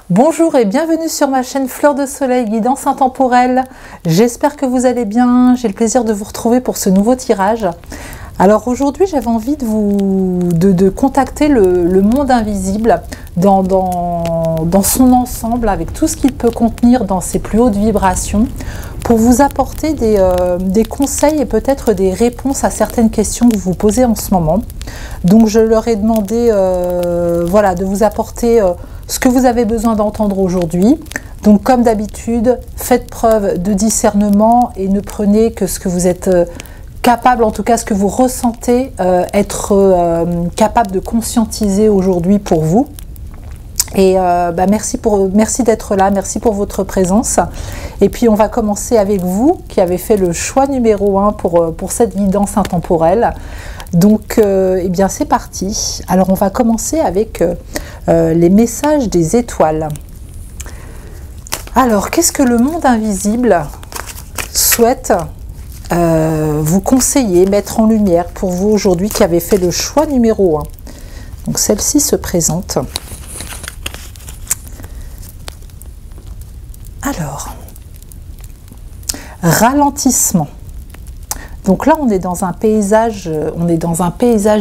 Bonjour et bienvenue sur ma chaîne Fleur de Soleil, guidance intemporelle. J'espère que vous allez bien. J'ai le plaisir de vous retrouver pour ce nouveau tirage. Alors aujourd'hui, j'avais envie de contacter le monde invisible dans son ensemble, avec tout ce qu'il peut contenir dans ses plus hautes vibrations, pour vous apporter des conseils et peut-être des réponses à certaines questions que vous vous posez en ce moment. Donc je leur ai demandé voilà, de vous apporter ce que vous avez besoin d'entendre aujourd'hui. Donc comme d'habitude, faites preuve de discernement et ne prenez que ce que vous êtes capable, en tout cas ce que vous ressentez être capable de conscientiser aujourd'hui pour vous. Et merci d'être là, merci pour votre présence. Et puis on va commencer avec vous qui avez fait le choix numéro 1 pour cette guidance intemporelle. Donc eh bien c'est parti. Alors on va commencer avec les messages des étoiles. Alors qu'est-ce que le monde invisible souhaite vous conseiller, mettre en lumière pour vous aujourd'hui qui avez fait le choix numéro 1? Donc celle-ci se présente. Alors, ralentissement. Donc là, on est dans un paysage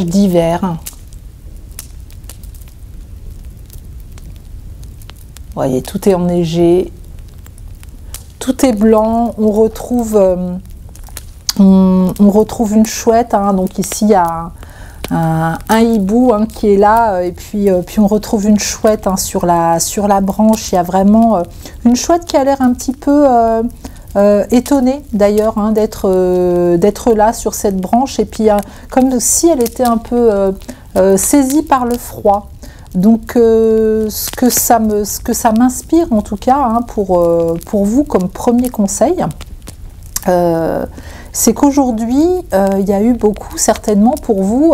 d'hiver. Vous voyez, tout est enneigé, tout est blanc. On retrouve une chouette. Donc ici, il y a un hibou qui est là, et puis on retrouve une chouette sur la branche. Il y a vraiment une chouette qui a l'air un petit peu étonnée d'ailleurs d'être là sur cette branche, et puis comme si elle était un peu saisie par le froid. Donc ce que ça m'inspire en tout cas pour vous comme premier conseil, c'est qu'aujourd'hui, il y a eu certainement pour vous,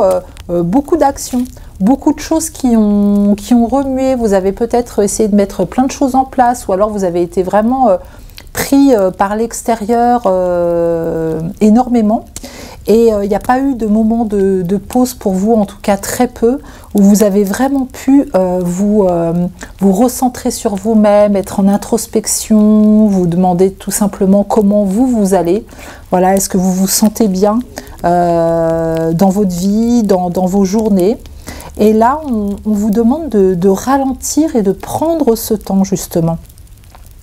beaucoup d'actions, beaucoup de choses qui ont remué. Vous avez peut-être essayé de mettre plein de choses en place, ou alors vous avez été vraiment pris par l'extérieur énormément. Et il n'y a pas eu de moment de pause pour vous, en tout cas très peu, où vous avez vraiment pu vous recentrer sur vous-même, être en introspection, vous demander tout simplement comment vous allez. Voilà, est-ce que vous vous sentez bien dans votre vie, dans vos journées? Et là, on vous demande de ralentir et de prendre ce temps justement.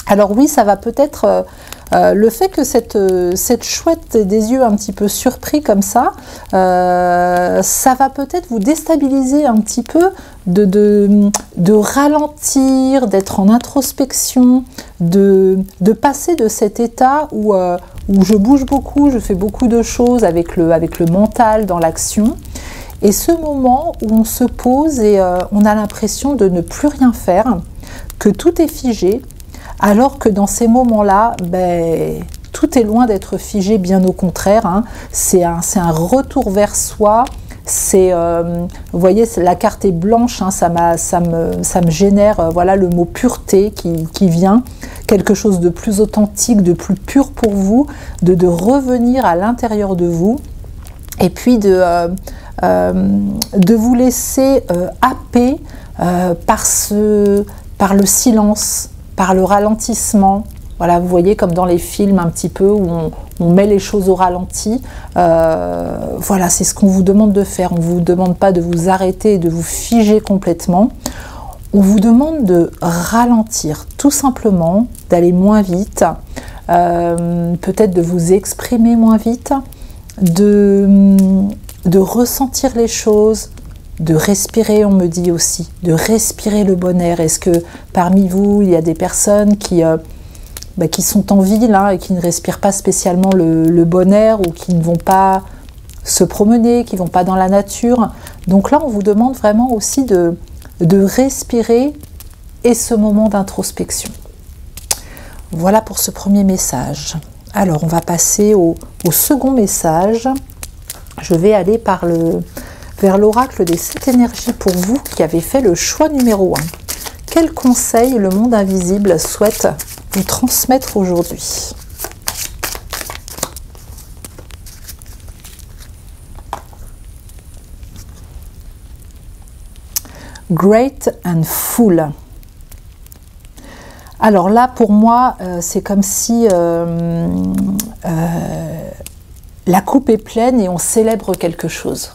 Alors oui, ça va peut-être... le fait que cette chouette ait des yeux un petit peu surpris comme ça va peut-être vous déstabiliser un petit peu, de ralentir, d'être en introspection, de passer de cet état où je bouge beaucoup, je fais beaucoup de choses avec le mental dans l'action, et ce moment où on se pose et on a l'impression de ne plus rien faire, que tout est figé. Alors que dans ces moments-là, tout est loin d'être figé, bien au contraire. C'est un retour vers soi. Vous voyez, la carte est blanche, ça me génère voilà, le mot pureté qui vient. Quelque chose de plus authentique, de plus pur pour vous, de revenir à l'intérieur de vous. Et puis de vous laisser happer par le silence, par le ralentissement. Voilà, vous voyez, comme dans les films un petit peu où on met les choses au ralenti. Voilà, c'est ce qu'on vous demande de faire. On ne vous demande pas de vous arrêter et de vous figer complètement. On vous demande de ralentir, tout simplement, d'aller moins vite, peut-être de vous exprimer moins vite, de ressentir les choses, de respirer, on me dit aussi, de respirer le bon air. Est-ce que parmi vous, il y a des personnes qui sont en ville et qui ne respirent pas spécialement le bon air, ou qui ne vont pas se promener, qui ne vont pas dans la nature? Donc là, on vous demande vraiment aussi de respirer et ce moment d'introspection. Voilà pour ce premier message. Alors, on va passer au second message. Je vais aller vers l'oracle des 7 énergies pour vous qui avez fait le choix numéro 1. Quel conseil le monde invisible souhaite vous transmettre aujourd'hui? Great and full. Alors là, pour moi, c'est comme si la coupe est pleine et on célèbre quelque chose.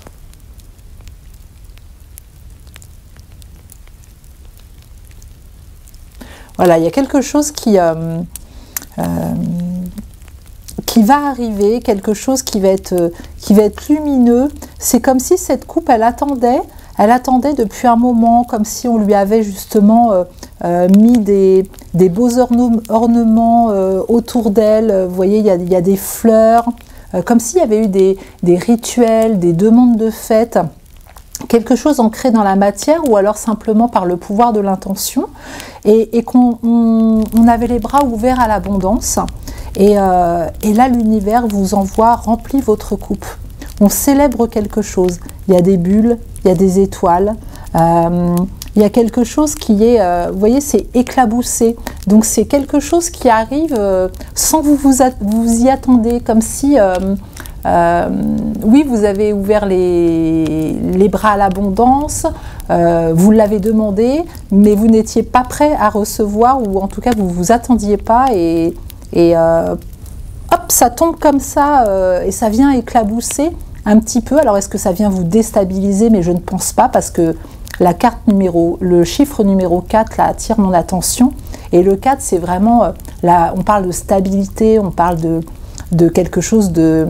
Voilà, il y a quelque chose qui va arriver, quelque chose qui va être lumineux. C'est comme si cette coupe, elle attendait depuis un moment, comme si on lui avait justement mis des beaux ornements autour d'elle. Vous voyez, il y a des fleurs, comme s'il y avait eu des rituels, des demandes de fête. Quelque chose ancré dans la matière ou alors simplement par le pouvoir de l'intention et qu'on avait les bras ouverts à l'abondance et là l'univers vous envoie, remplit votre coupe. On célèbre quelque chose, il y a des bulles, il y a des étoiles, il y a quelque chose qui est, vous voyez, c'est éclaboussé, donc c'est quelque chose qui arrive sans que vous y attendez, comme si... oui, vous avez ouvert les bras à l'abondance, vous l'avez demandé, mais vous n'étiez pas prêt à recevoir, ou en tout cas vous ne vous attendiez pas, et hop, ça tombe comme ça, et ça vient éclabousser un petit peu. Alors est-ce que ça vient vous déstabiliser? Mais je ne pense pas, parce que le chiffre numéro 4 là, attire mon attention, et le 4 c'est vraiment, là, on parle de stabilité, on parle de quelque chose de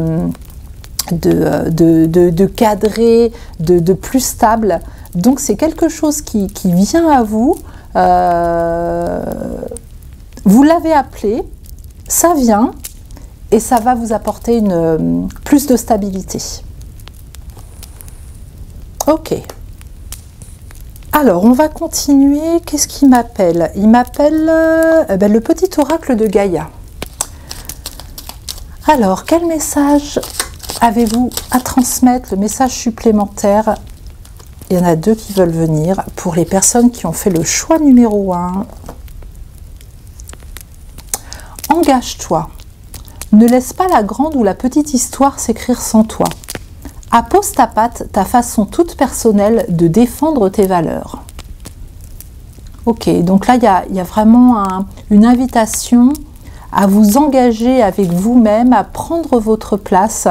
cadré, de plus stable. Donc c'est quelque chose qui vient à vous, vous l'avez appelé, ça vient et ça va vous apporter plus de stabilité. Ok. Alors on va continuer. Qu'est-ce qu'il m'appelle? Il m'appelle le petit oracle de Gaïa. Alors quel message avez-vous à transmettre, le message supplémentaire? Il y en a deux qui veulent venir. Pour les personnes qui ont fait le choix numéro 1, engage-toi. Ne laisse pas la grande ou la petite histoire s'écrire sans toi. Appose ta patte, ta façon toute personnelle de défendre tes valeurs. Ok, donc là, il y a vraiment une invitation à vous engager avec vous-même, à prendre votre place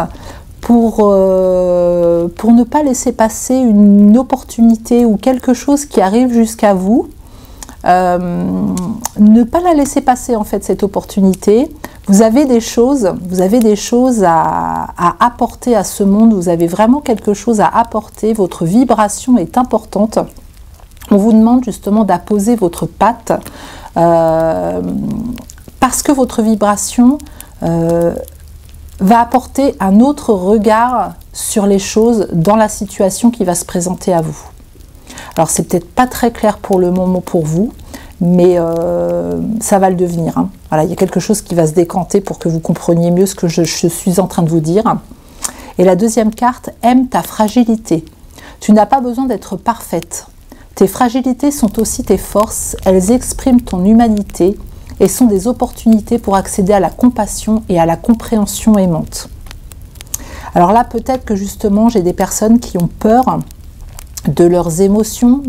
pour ne pas laisser passer une opportunité ou quelque chose qui arrive jusqu'à vous. Ne pas la laisser passer, en fait, cette opportunité. Vous avez des choses à apporter à ce monde, vous avez vraiment quelque chose à apporter, votre vibration est importante. On vous demande justement d'apposer votre patte parce que votre vibration va apporter un autre regard sur les choses dans la situation qui va se présenter à vous. Alors c'est peut-être pas très clair pour le moment pour vous, mais ça va le devenir. Hein. Voilà, il y a quelque chose qui va se décanter pour que vous compreniez mieux ce que je suis en train de vous dire. Et la deuxième carte, aime ta fragilité. Tu n'as pas besoin d'être parfaite. Tes fragilités sont aussi tes forces, elles expriment ton humanité et sont des opportunités pour accéder à la compassion et à la compréhension aimante. Alors là, peut-être que justement, j'ai des personnes qui ont peur de leurs émotions,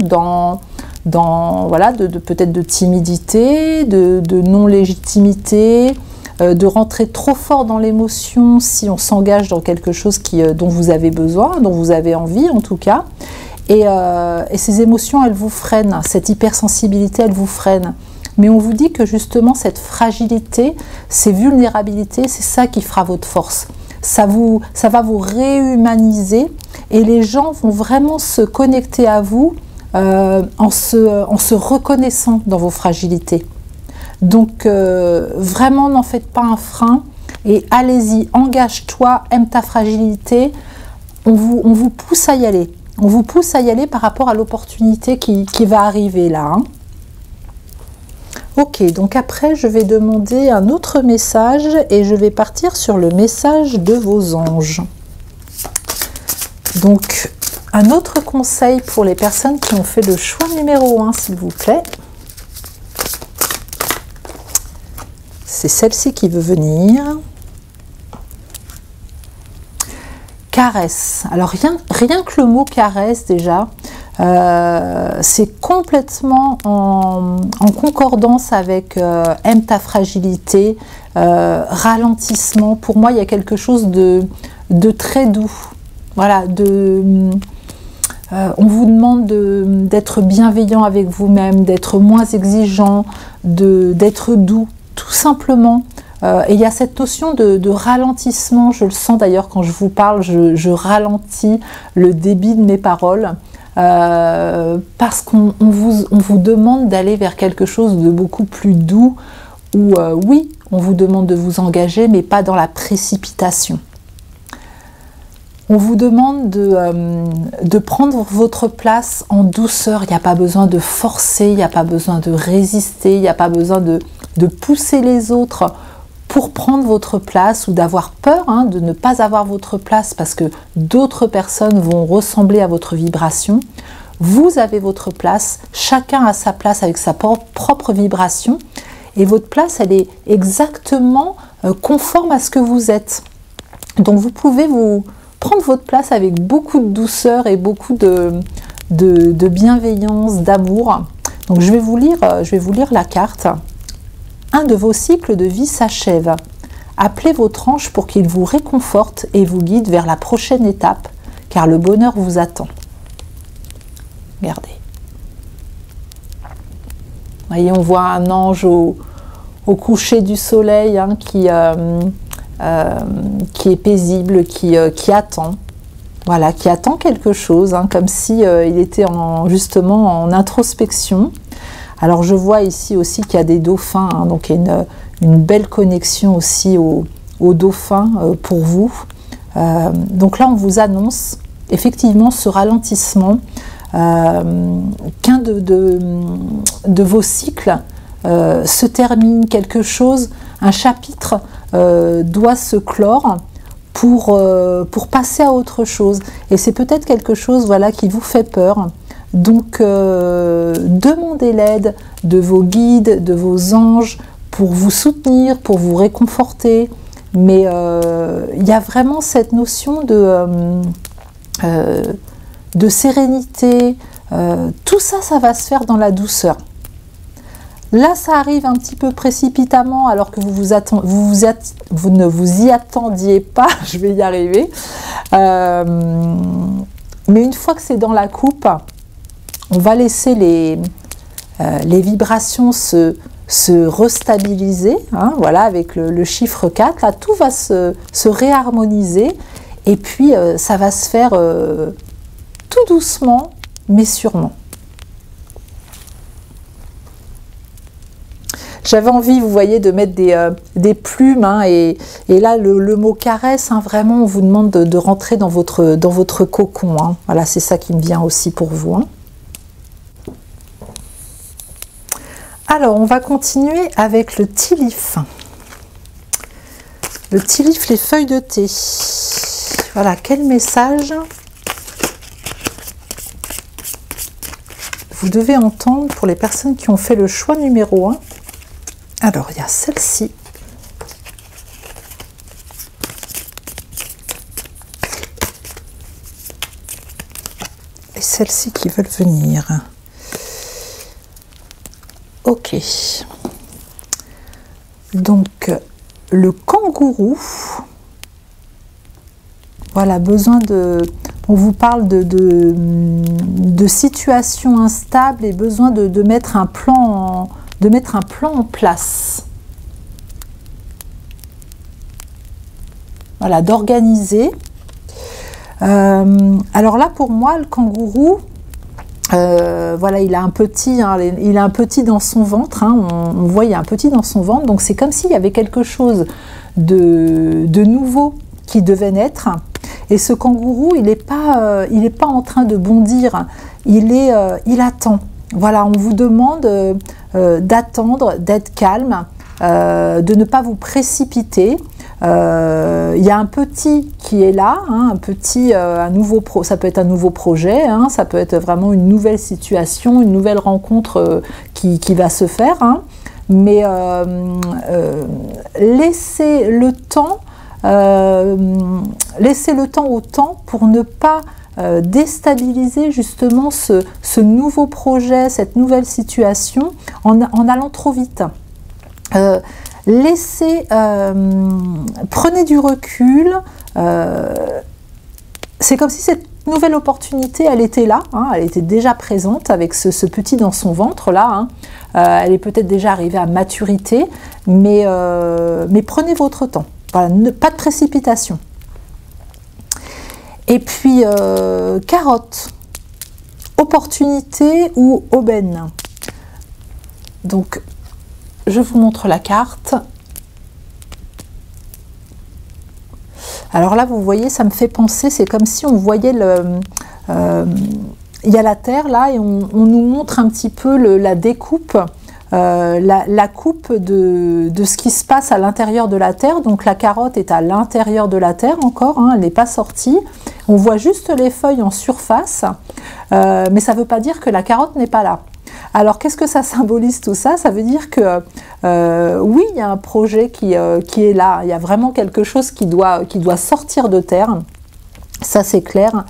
peut-être de timidité, de non-légitimité, de rentrer trop fort dans l'émotion si on s'engage dans quelque chose dont vous avez besoin, dont vous avez envie en tout cas. Et ces émotions, elles vous freinent, cette hypersensibilité, elle vous freine. Mais on vous dit que justement cette fragilité, ces vulnérabilités, c'est ça qui fera votre force. Ça va vous réhumaniser et les gens vont vraiment se connecter à vous en se reconnaissant dans vos fragilités. Donc vraiment n'en faites pas un frein et allez-y, engage-toi, aime ta fragilité. On vous pousse à y aller. On vous pousse à y aller par rapport à l'opportunité qui va arriver là. Hein. Ok, donc après je vais demander un autre message et je vais partir sur le message de vos anges. Donc un autre conseil pour les personnes qui ont fait le choix numéro 1, s'il vous plaît. C'est celle-ci qui veut venir. Caresse. Alors rien que le mot caresse déjà, c'est complètement en concordance avec aime ta fragilité, ralentissement. Pour moi, il y a quelque chose de très doux. Voilà, on vous demande d'être bienveillant avec vous-même, d'être moins exigeant, d'être doux, tout simplement. Et il y a cette notion de ralentissement, je le sens d'ailleurs quand je vous parle, je ralentis le débit de mes paroles, parce qu'on vous demande d'aller vers quelque chose de beaucoup plus doux, où oui, on vous demande de vous engager, mais pas dans la précipitation. On vous demande de prendre votre place en douceur. Il n'y a pas besoin de forcer, il n'y a pas besoin de résister, il n'y a pas besoin de pousser les autres pour prendre votre place, ou d'avoir peur de ne pas avoir votre place parce que d'autres personnes vont ressembler à votre vibration. Vous avez votre place, chacun a sa place avec sa propre vibration, et votre place, elle est exactement conforme à ce que vous êtes. Donc vous pouvez vous prendre votre place avec beaucoup de douceur et beaucoup de bienveillance, d'amour. Donc je vais vous lire la carte. Un de vos cycles de vie s'achève. Appelez votre ange pour qu'il vous réconforte et vous guide vers la prochaine étape, car le bonheur vous attend. Regardez. Vous voyez, on voit un ange au coucher du soleil qui est paisible, qui attend. Voilà, qui attend quelque chose, comme si il était justement en introspection. Alors je vois ici aussi qu'il y a des dauphins, donc il y a une belle connexion aussi aux dauphins pour vous. Donc là on vous annonce effectivement ce ralentissement, qu'un de vos cycles se termine, quelque chose, un chapitre doit se clore pour passer à autre chose. Et c'est peut-être quelque chose, voilà, qui vous fait peur. Donc, demandez l'aide de vos guides, de vos anges, pour vous soutenir, pour vous réconforter. Mais il y a vraiment cette notion de sérénité. Tout ça, ça va se faire dans la douceur. Là, ça arrive un petit peu précipitamment, alors que vous ne vous y attendiez pas. Je vais y arriver. Mais une fois que c'est dans la coupe, on va laisser les vibrations se restabiliser, voilà, avec le chiffre 4. Là, tout va se réharmoniser, et puis ça va se faire tout doucement, mais sûrement. J'avais envie, vous voyez, de mettre des plumes, et là, le mot caresse, vraiment, on vous demande de rentrer dans votre cocon. Voilà, c'est ça qui me vient aussi pour vous. Alors, on va continuer avec le tea leaf. Le tea leaf, les feuilles de thé. Voilà, quel message vous devez entendre pour les personnes qui ont fait le choix numéro 1. Alors, il y a celle-ci. Et celle-ci qui veulent venir. Ok. Donc, le kangourou. Voilà, besoin de... On vous parle de situation instable et besoin de mettre un plan en place. Voilà, d'organiser. Alors là, pour moi, le kangourou, voilà, il a un petit, il a un petit dans son ventre. On voit, il y a un petit dans son ventre. Donc c'est comme s'il y avait quelque chose de nouveau qui devait naître. Et ce kangourou, il n'est pas en train de bondir. Il attend. Voilà, on vous demande d'attendre, d'être calme, de ne pas vous précipiter. Il y a un petit qui est là, un petit, ça peut être un nouveau projet, ça peut être vraiment une nouvelle situation, une nouvelle rencontre qui va se faire. Mais laissez le temps au temps pour ne pas déstabiliser justement ce nouveau projet, cette nouvelle situation en allant trop vite. Prenez du recul, c'est comme si cette nouvelle opportunité, elle était là, hein, elle était déjà présente avec ce petit dans son ventre là, hein. Elle est peut-être déjà arrivée à maturité, mais prenez votre temps, voilà, pas de précipitation. Et puis, carotte, opportunité ou aubaine. Donc, je vous montre la carte. Alors là, vous voyez, ça me fait penser, c'est comme si on voyait il y a la Terre là, et on nous montre un petit peu la découpe, la coupe de ce qui se passe à l'intérieur de la Terre. Donc la carotte est à l'intérieur de la Terre encore, hein, elle n'est pas sortie. On voit juste les feuilles en surface, mais ça ne veut pas dire que la carotte n'est pas là. Alors, qu'est-ce que ça symbolise tout ça? Ça veut dire que oui, il y a un projet qui est là. Il y a vraiment quelque chose qui doit sortir de terre. Ça, c'est clair.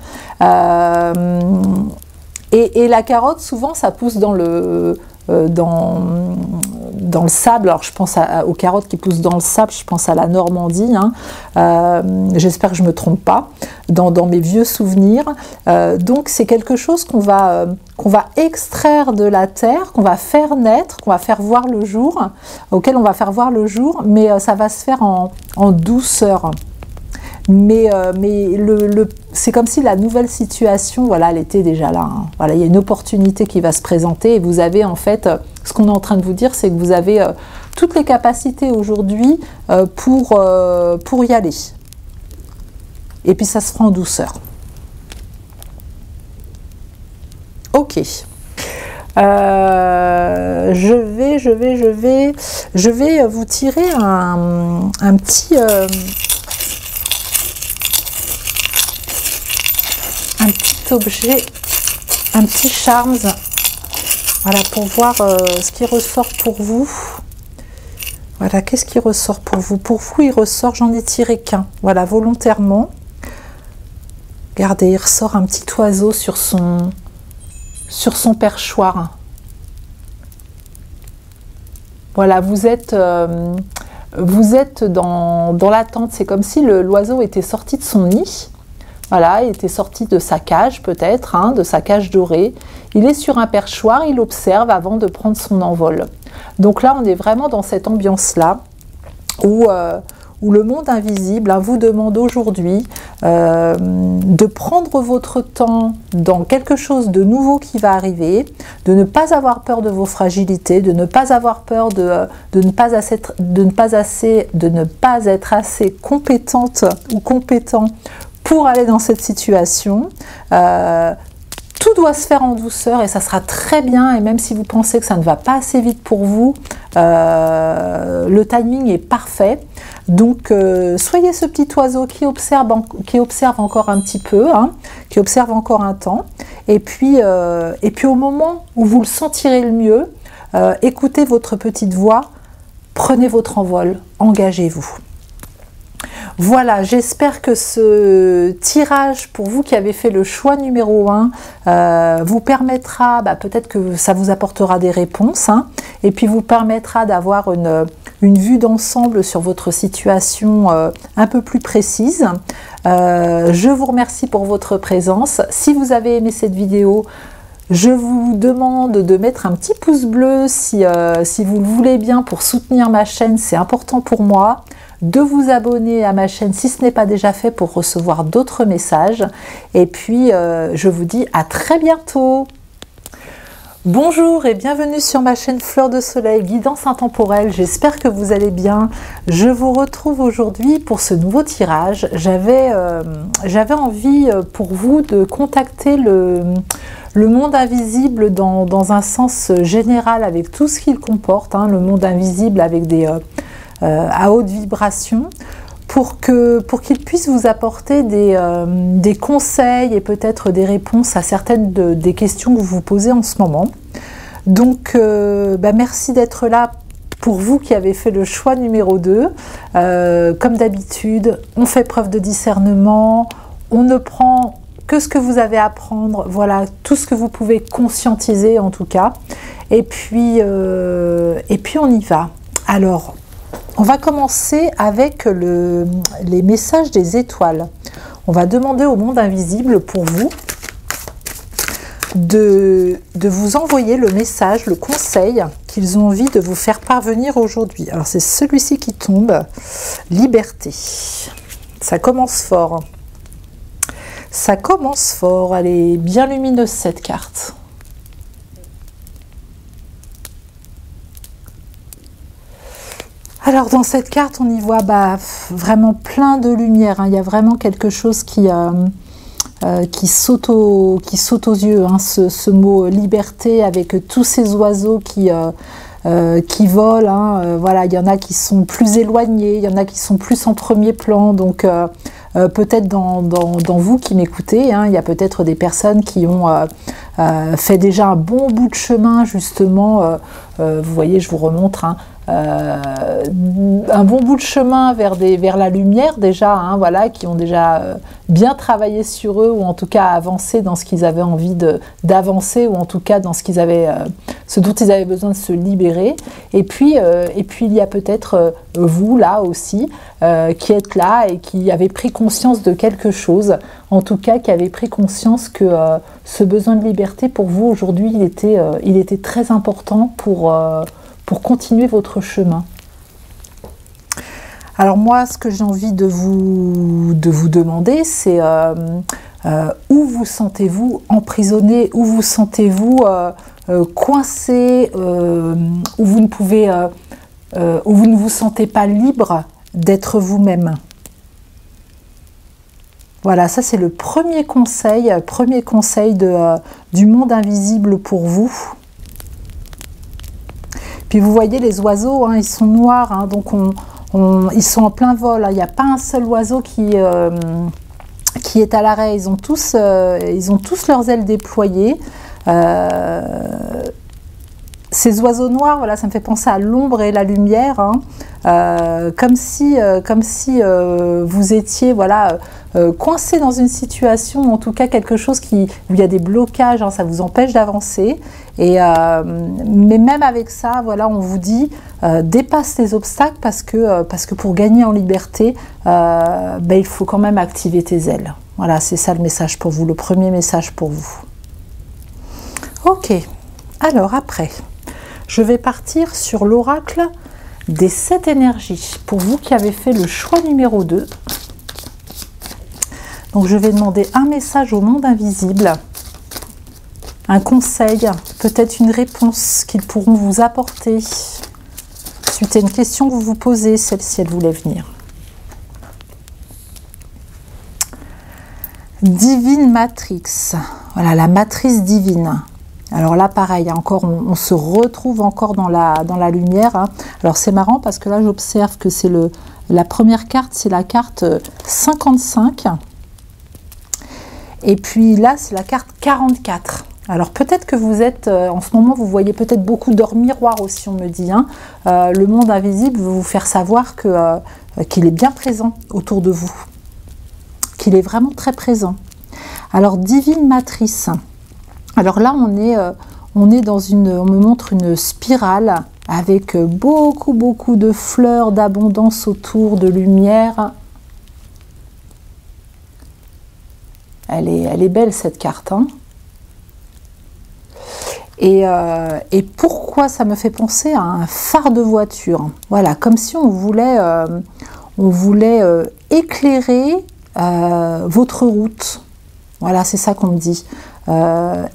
Et la carotte, souvent, ça pousse dans le sable. Alors, je pense aux carottes qui poussent dans le sable. Je pense à la Normandie. Hein. J'espère que je ne me trompe pas dans mes vieux souvenirs. Donc, c'est quelque chose qu'on va extraire de la terre, qu'on va faire naître, qu'on va faire voir le jour, auquel on va faire voir le jour, mais ça va se faire en douceur. Mais c'est comme si la nouvelle situation, voilà, elle était déjà là. Hein. Voilà, il y a une opportunité qui va se présenter et vous avez en fait, ce qu'on est en train de vous dire, c'est que vous avez toutes les capacités aujourd'hui pour y aller. Et puis ça se fera en douceur. Ok. Je vais vous tirer un petit objet, un petit charms, voilà, pour voir ce qui ressort pour vous. Voilà, qu'est-ce qui ressort pour vous? Pour vous, il ressort, j'en ai tiré qu'un, voilà, volontairement. Regardez, il ressort un petit oiseau sur son perchoir. Voilà, vous êtes dans l'attente, c'est comme si l'oiseau était sorti de son nid. Voilà, il était sorti de sa cage peut-être, hein, de sa cage dorée. Il est sur un perchoir, il observe avant de prendre son envol. Donc là, on est vraiment dans cette ambiance-là où le monde invisible, hein, vous demande aujourd'hui de prendre votre temps dans quelque chose de nouveau qui va arriver, de ne pas avoir peur de vos fragilités, de ne pas avoir peur de ne pas être assez compétente ou compétent pour aller dans cette situation. Tout doit se faire en douceur et ça sera très bien, et même si vous pensez que ça ne va pas assez vite pour vous, le timing est parfait. Donc soyez ce petit oiseau qui observe encore un petit peu, hein, qui observe encore un temps, et puis au moment où vous le sentirez le mieux, écoutez votre petite voix, prenez votre envol, engagez-vous. Voilà, j'espère que ce tirage, pour vous qui avez fait le choix numéro 1, vous permettra, peut-être que ça vous apportera des réponses, hein, et puis vous permettra d'avoir une vue d'ensemble sur votre situation un peu plus précise. Je vous remercie pour votre présence. Si vous avez aimé cette vidéo, je vous demande de mettre un petit pouce bleu si vous le voulez bien pour soutenir ma chaîne, c'est important pour moi. De vous abonner à ma chaîne si ce n'est pas déjà fait pour recevoir d'autres messages. Et puis, je vous dis à très bientôt. Bonjour et bienvenue sur ma chaîne Fleur de Soleil, guidance intemporelle. J'espère que vous allez bien. Je vous retrouve aujourd'hui pour ce nouveau tirage. J'avais envie pour vous de contacter le monde invisible dans un sens général avec tout ce qu'il comporte. Hein, le monde invisible avec à haute vibration, pour qu'il puisse vous apporter des conseils et peut-être des réponses à certaines des questions que vous vous posez en ce moment. Donc merci d'être là pour vous qui avez fait le choix numéro 2. Comme d'habitude, on fait preuve de discernement, on ne prend que ce que vous avez à apprendre, voilà, tout ce que vous pouvez conscientiser en tout cas. Et puis on y va. Alors, on va commencer avec les messages des étoiles. On va demander au monde invisible pour vous de vous envoyer le message, le conseil qu'ils ont envie de vous faire parvenir aujourd'hui. Alors c'est celui-ci qui tombe, liberté. Ça commence fort. Ça commence fort, elle est bien lumineuse cette carte. Alors dans cette carte, on y voit vraiment plein de lumière, hein. Il y a vraiment quelque chose qui saute aux yeux, hein, ce mot liberté avec tous ces oiseaux qui volent, hein. Voilà, il y en a qui sont plus éloignés, il y en a qui sont plus en premier plan, donc peut-être dans vous qui m'écoutez, hein, il y a peut-être des personnes qui ont fait déjà un bon bout de chemin justement, vous voyez, je vous remontre, hein, un bon bout de chemin vers la lumière déjà, hein, voilà, qui ont déjà bien travaillé sur eux, ou en tout cas avancé dans ce qu'ils avaient envie d'avancer, ou en tout cas dans ce dont ils avaient besoin de se libérer. Et puis il y a peut-être vous là aussi, qui êtes là et qui avez pris conscience de quelque chose, en tout cas qui avez pris conscience que ce besoin de liberté pour vous aujourd'hui, il était très important pour continuer votre chemin. Alors moi, ce que j'ai envie de vous demander, c'est où vous sentez-vous emprisonné, où vous sentez-vous coincé, où vous ne vous sentez pas libre d'être vous-même. Voilà, ça c'est le premier conseil du monde invisible pour vous. Puis vous voyez les oiseaux, hein, ils sont noirs, hein, donc ils sont en plein vol, hein. Il n'y a pas un seul oiseau qui est à l'arrêt. Ils ont tous leurs ailes déployées. Ces oiseaux noirs, voilà, ça me fait penser à l'ombre et la lumière, hein, comme si vous étiez, voilà, coincé dans une situation, en tout cas quelque chose où il y a des blocages, hein, ça vous empêche d'avancer. Mais même avec ça, voilà, on vous dit dépasse les obstacles parce que pour gagner en liberté, il faut quand même activer tes ailes. Voilà, c'est ça le message pour vous, le premier message pour vous. Ok, alors après, je vais partir sur l'oracle des 7 énergies. Pour vous qui avez fait le choix numéro 2. Donc je vais demander un message au monde invisible, un conseil, peut-être une réponse qu'ils pourront vous apporter suite à une question que vous vous posez, celle-ci elle voulait venir. Divine Matrix, voilà la matrice divine. Alors là pareil, encore on se retrouve encore dans la lumière, hein. Alors c'est marrant parce que là j'observe que c'est la première carte, c'est la carte 55. Et puis là, c'est la carte 44. Alors peut-être que vous êtes, en ce moment, vous voyez peut-être beaucoup d'or miroir aussi, on me dit, hein. Le monde invisible veut vous faire savoir qu'il est bien présent autour de vous. Qu'il est vraiment très présent. Alors, divine matrice. Alors là, on est dans on me montre une spirale avec beaucoup de fleurs d'abondance autour, de lumière. Elle est belle cette carte, hein. Et pourquoi ça me fait penser à un phare de voiture? Voilà, comme si on voulait éclairer votre route. Voilà, c'est ça qu'on me dit.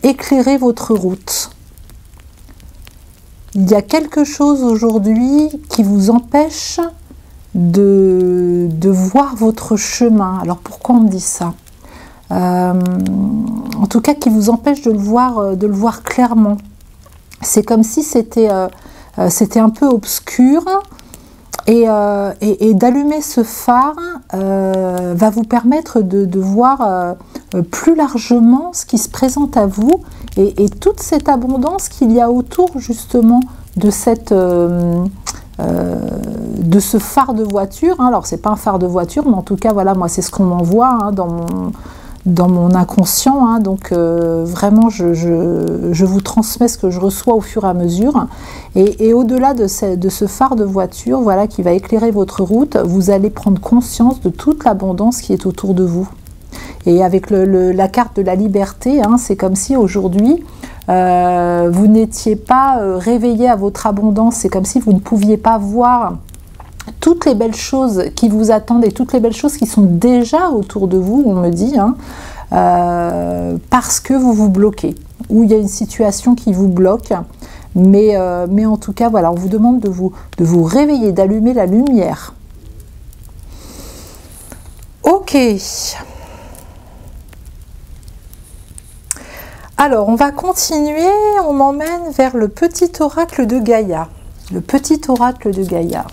Éclairer votre route. Il y a quelque chose aujourd'hui qui vous empêche de voir votre chemin. Alors pourquoi on me dit ça? En tout cas qui vous empêche de le voir clairement. C'est comme si c'était un peu obscur et d'allumer ce phare va vous permettre de voir plus largement ce qui se présente à vous et toute cette abondance qu'il y a autour justement de ce phare de voiture, hein. Alors c'est pas un phare de voiture, mais en tout cas voilà, moi c'est ce qu'on m'envoie, hein, dans mon inconscient, hein, donc vraiment je vous transmets ce que je reçois au fur et à mesure. Et au-delà de ce phare de voiture, voilà, qui va éclairer votre route, vous allez prendre conscience de toute l'abondance qui est autour de vous. Et avec la carte de la liberté, hein, c'est comme si aujourd'hui vous n'étiez pas réveillé à votre abondance, c'est comme si vous ne pouviez pas voir toutes les belles choses qui vous attendent et toutes les belles choses qui sont déjà autour de vous, on me dit, hein, parce que vous vous bloquez, ou il y a une situation qui vous bloque, mais en tout cas, voilà, on vous demande de vous réveiller, d'allumer la lumière. Ok. Alors, on va continuer, on m'emmène vers le petit oracle de Gaïa. Le petit oracle de Gaïa.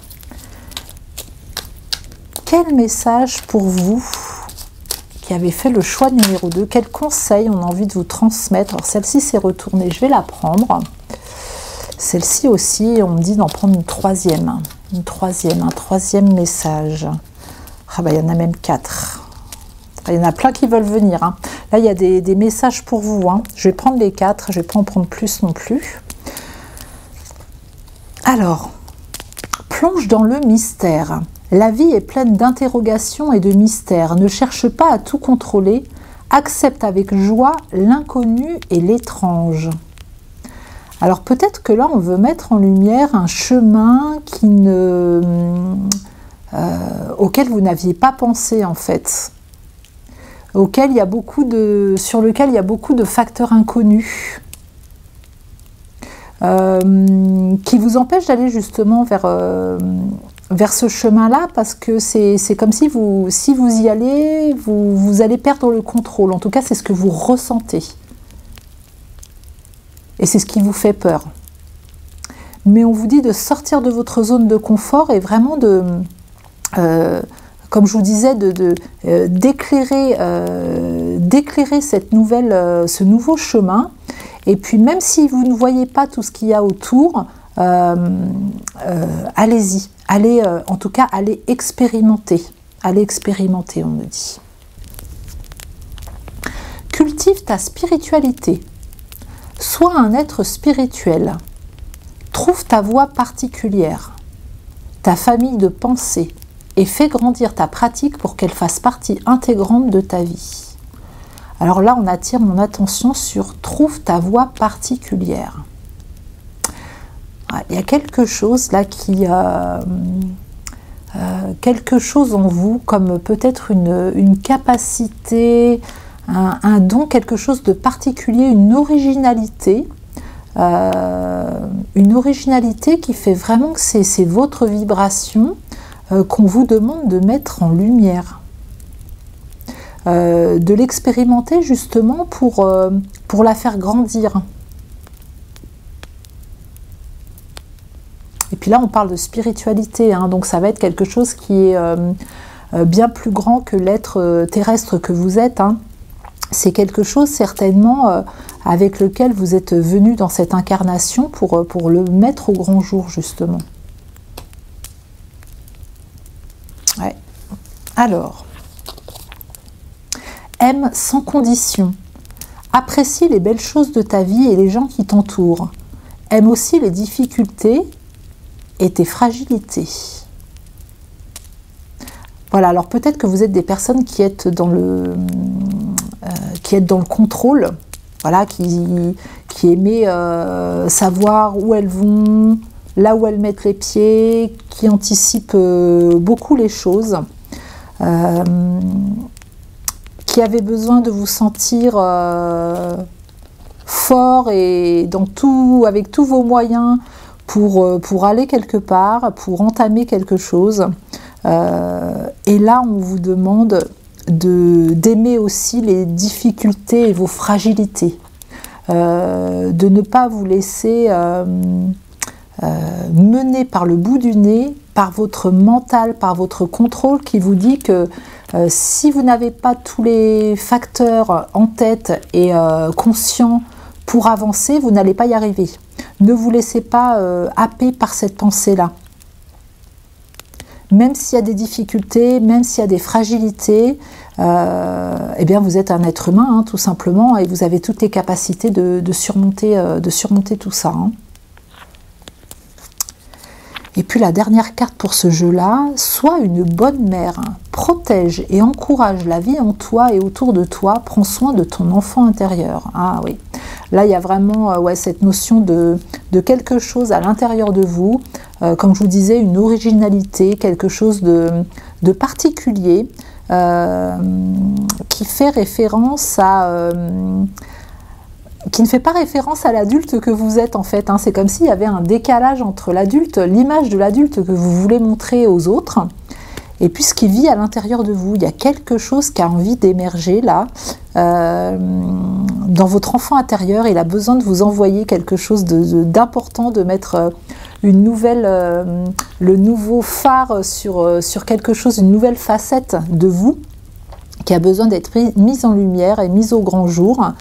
Quel message pour vous qui avez fait le choix numéro 2? Quel conseil on a envie de vous transmettre? Alors, celle-ci s'est retournée, je vais la prendre. Celle-ci aussi, on me dit d'en prendre une troisième. Un troisième message. Ah bah, il y en a même 4. Il y en a plein qui veulent venir, hein. Là, il y a des messages pour vous, hein. Je vais prendre les 4, je ne vais pas en prendre plus non plus. Alors, plonge dans le mystère. La vie est pleine d'interrogations et de mystères. Ne cherche pas à tout contrôler. Accepte avec joie l'inconnu et l'étrange. Alors peut-être que là, on veut mettre en lumière un chemin auquel vous n'aviez pas pensé en fait. Sur lequel il y a beaucoup de facteurs inconnus qui vous empêchent d'aller justement vers ce chemin-là, parce que c'est comme si vous y allez, vous allez perdre le contrôle. En tout cas, c'est ce que vous ressentez. Et c'est ce qui vous fait peur. Mais on vous dit de sortir de votre zone de confort et vraiment comme je vous disais, d'éclairer ce nouveau chemin. Et puis même si vous ne voyez pas tout ce qu'il y a autour, allez-y. En tout cas, allez expérimenter. Allez expérimenter, on me dit. Cultive ta spiritualité. Sois un être spirituel. Trouve ta voie particulière, ta famille de pensée, et fais grandir ta pratique pour qu'elle fasse partie intégrante de ta vie. Alors là, on attire mon attention sur « Trouve ta voie particulière ». Il y a quelque chose là quelque chose en vous, comme peut-être une capacité, un don, quelque chose de particulier, une originalité qui fait vraiment que c'est votre vibration qu'on vous demande de mettre en lumière. De l'expérimenter justement pour la faire grandir. Et puis là, on parle de spiritualité, hein, donc ça va être quelque chose qui est bien plus grand que l'être terrestre que vous êtes. Hein. C'est quelque chose certainement avec lequel vous êtes venu dans cette incarnation pour le mettre au grand jour, justement. Ouais. Alors, aime sans condition. Apprécie les belles choses de ta vie et les gens qui t'entourent. Aime aussi les difficultés et tes fragilités. Voilà, alors peut-être que vous êtes des personnes qui êtes dans le contrôle, voilà, qui aimez savoir où elles vont, là où elles mettent les pieds, qui anticipent beaucoup les choses, qui avez besoin de vous sentir fort et avec tous vos moyens pour aller quelque part, pour entamer quelque chose. Et là, on vous demande d'aimer aussi les difficultés et vos fragilités, de ne pas vous laisser mener par le bout du nez, par votre mental, par votre contrôle qui vous dit que si vous n'avez pas tous les facteurs en tête et conscients pour avancer, vous n'allez pas y arriver. Ne vous laissez pas happer par cette pensée-là. Même s'il y a des difficultés, même s'il y a des fragilités, eh bien vous êtes un être humain, hein, tout simplement, et vous avez toutes les capacités de surmonter tout ça. Hein. Et puis la dernière carte pour ce jeu-là, sois une bonne mère, protège et encourage la vie en toi et autour de toi, prends soin de ton enfant intérieur. Ah oui, là il y a vraiment cette notion de quelque chose à l'intérieur de vous, comme je vous disais, une originalité, quelque chose de particulier, qui fait référence à... qui ne fait pas référence à l'adulte que vous êtes en fait. Hein. C'est comme s'il y avait un décalage entre l'adulte, l'image de l'adulte que vous voulez montrer aux autres, et puis ce qui vit à l'intérieur de vous. Il y a quelque chose qui a envie d'émerger là, dans votre enfant intérieur. Il a besoin de vous envoyer quelque chose d'important, de mettre une nouvelle, le nouveau phare sur quelque chose, une nouvelle facette de vous, qui a besoin d'être mise en lumière et mise au grand jour.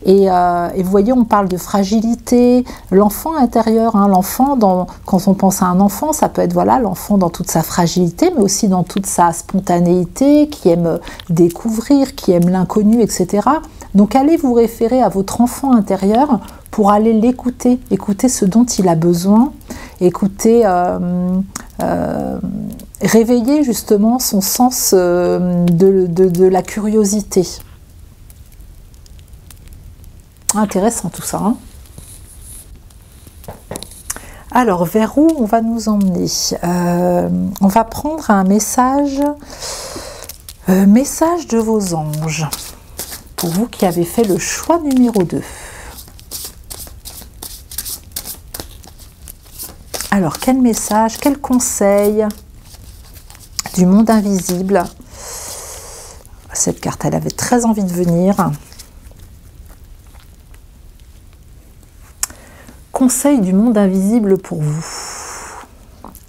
Et vous voyez, on parle de fragilité, l'enfant intérieur, hein, l'enfant, quand on pense à un enfant, ça peut être voilà, l'enfant dans toute sa fragilité, mais aussi dans toute sa spontanéité, qui aime découvrir, qui aime l'inconnu, etc. Donc allez vous référer à votre enfant intérieur pour aller l'écouter, écouter ce dont il a besoin, écouter, réveiller justement son sens de la curiosité. Intéressant tout ça. Hein. Alors, vers où on va nous emmener? On va prendre un message de vos anges, pour vous qui avez fait le choix numéro 2. Alors, quel message, quel conseil du monde invisible? Cette carte, elle avait très envie de venir. Conseil du monde invisible pour vous.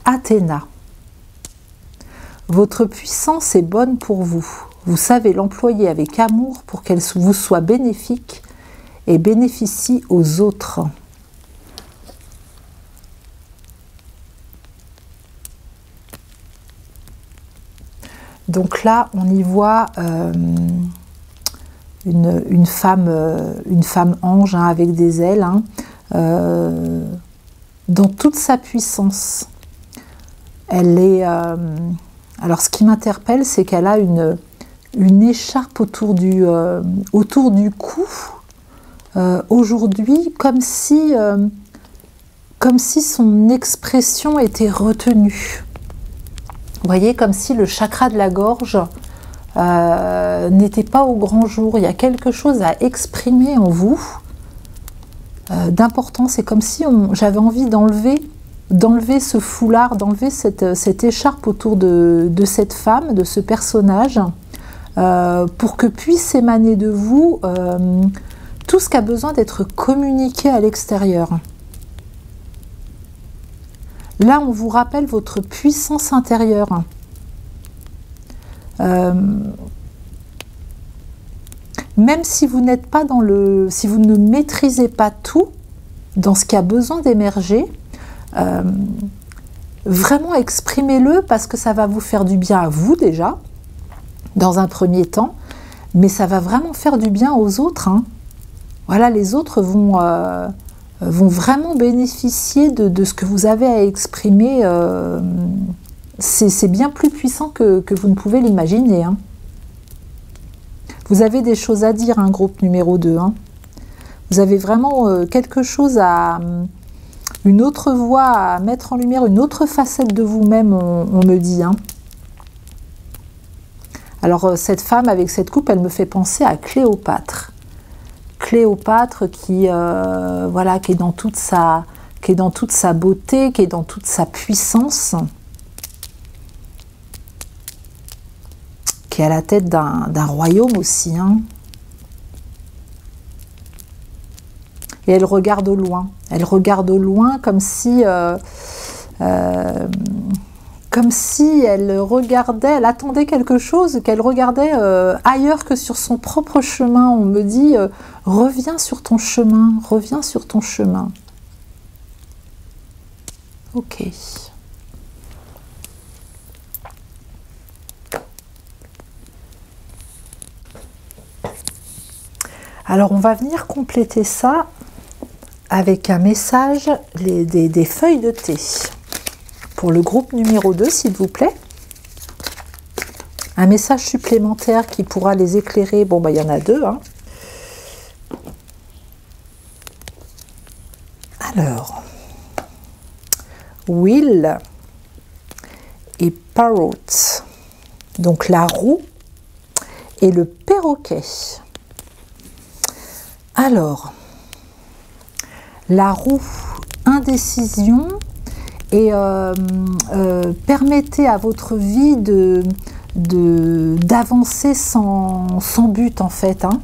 Athéna. Votre puissance est bonne pour vous. Vous savez l'employer avec amour pour qu'elle vous soit bénéfique et bénéficie aux autres. Donc là, on y voit une femme ange, hein, avec des ailes, hein, dans toute sa puissance. Elle est... alors ce qui m'interpelle, c'est qu'elle a une écharpe autour du cou, aujourd'hui, comme si son expression était retenue. Vous voyez, comme si le chakra de la gorge n'était pas au grand jour. Il y a quelque chose à exprimer en vous d'important. C'est comme si j'avais envie d'enlever ce foulard, d'enlever cette écharpe autour de cette femme, de ce personnage, pour que puisse émaner de vous tout ce qui a besoin d'être communiqué à l'extérieur. Là, on vous rappelle votre puissance intérieure. Même si vous n'êtes pas si vous ne maîtrisez pas tout dans ce qui a besoin d'émerger, vraiment exprimez-le, parce que ça va vous faire du bien à vous déjà, dans un premier temps, mais ça va vraiment faire du bien aux autres. Hein. Voilà, les autres vont vraiment bénéficier de ce que vous avez à exprimer. C'est bien plus puissant que vous ne pouvez l'imaginer. Hein. Vous avez des choses à dire, hein, groupe numéro 2. Hein. Vous avez vraiment quelque chose une autre voix à mettre en lumière, une autre facette de vous-même, on me dit. Hein. Alors, cette femme avec cette coupe, elle me fait penser à Cléopâtre. Cléopâtre qui est dans toute sa beauté, qui est dans toute sa puissance, qui est à la tête d'un royaume aussi. Hein. Et elle regarde au loin. Elle regarde au loin comme si elle regardait, elle attendait quelque chose, qu'elle regardait ailleurs que sur son propre chemin. On me dit, reviens sur ton chemin, reviens sur ton chemin. Ok. Alors on va venir compléter ça avec un message, des feuilles de thé. Pour le groupe numéro 2, s'il vous plaît. Un message supplémentaire qui pourra les éclairer. Bon, bah, il y en a 2. Hein. Alors, Wheel et Parrot. Donc, la roue et le perroquet. Alors, la roue, indécision, et permettez à votre vie d'avancer sans but en fait. Hein.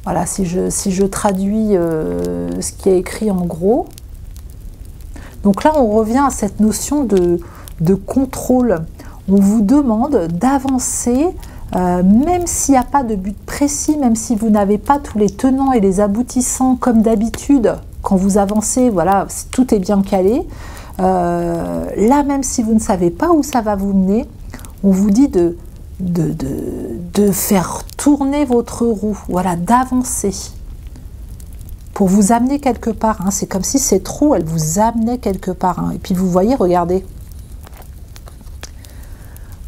Voilà, si je traduis ce qui est écrit en gros. Donc là, on revient à cette notion de contrôle. On vous demande d'avancer, même s'il n'y a pas de but précis, même si vous n'avez pas tous les tenants et les aboutissants comme d'habitude. Quand vous avancez, voilà, tout est bien calé. Là, même si vous ne savez pas où ça va vous mener, on vous dit de faire tourner votre roue, voilà, d'avancer pour vous amener quelque part. Hein. C'est comme si cette roue, elle vous amenait quelque part. Hein. Et puis vous voyez, regardez.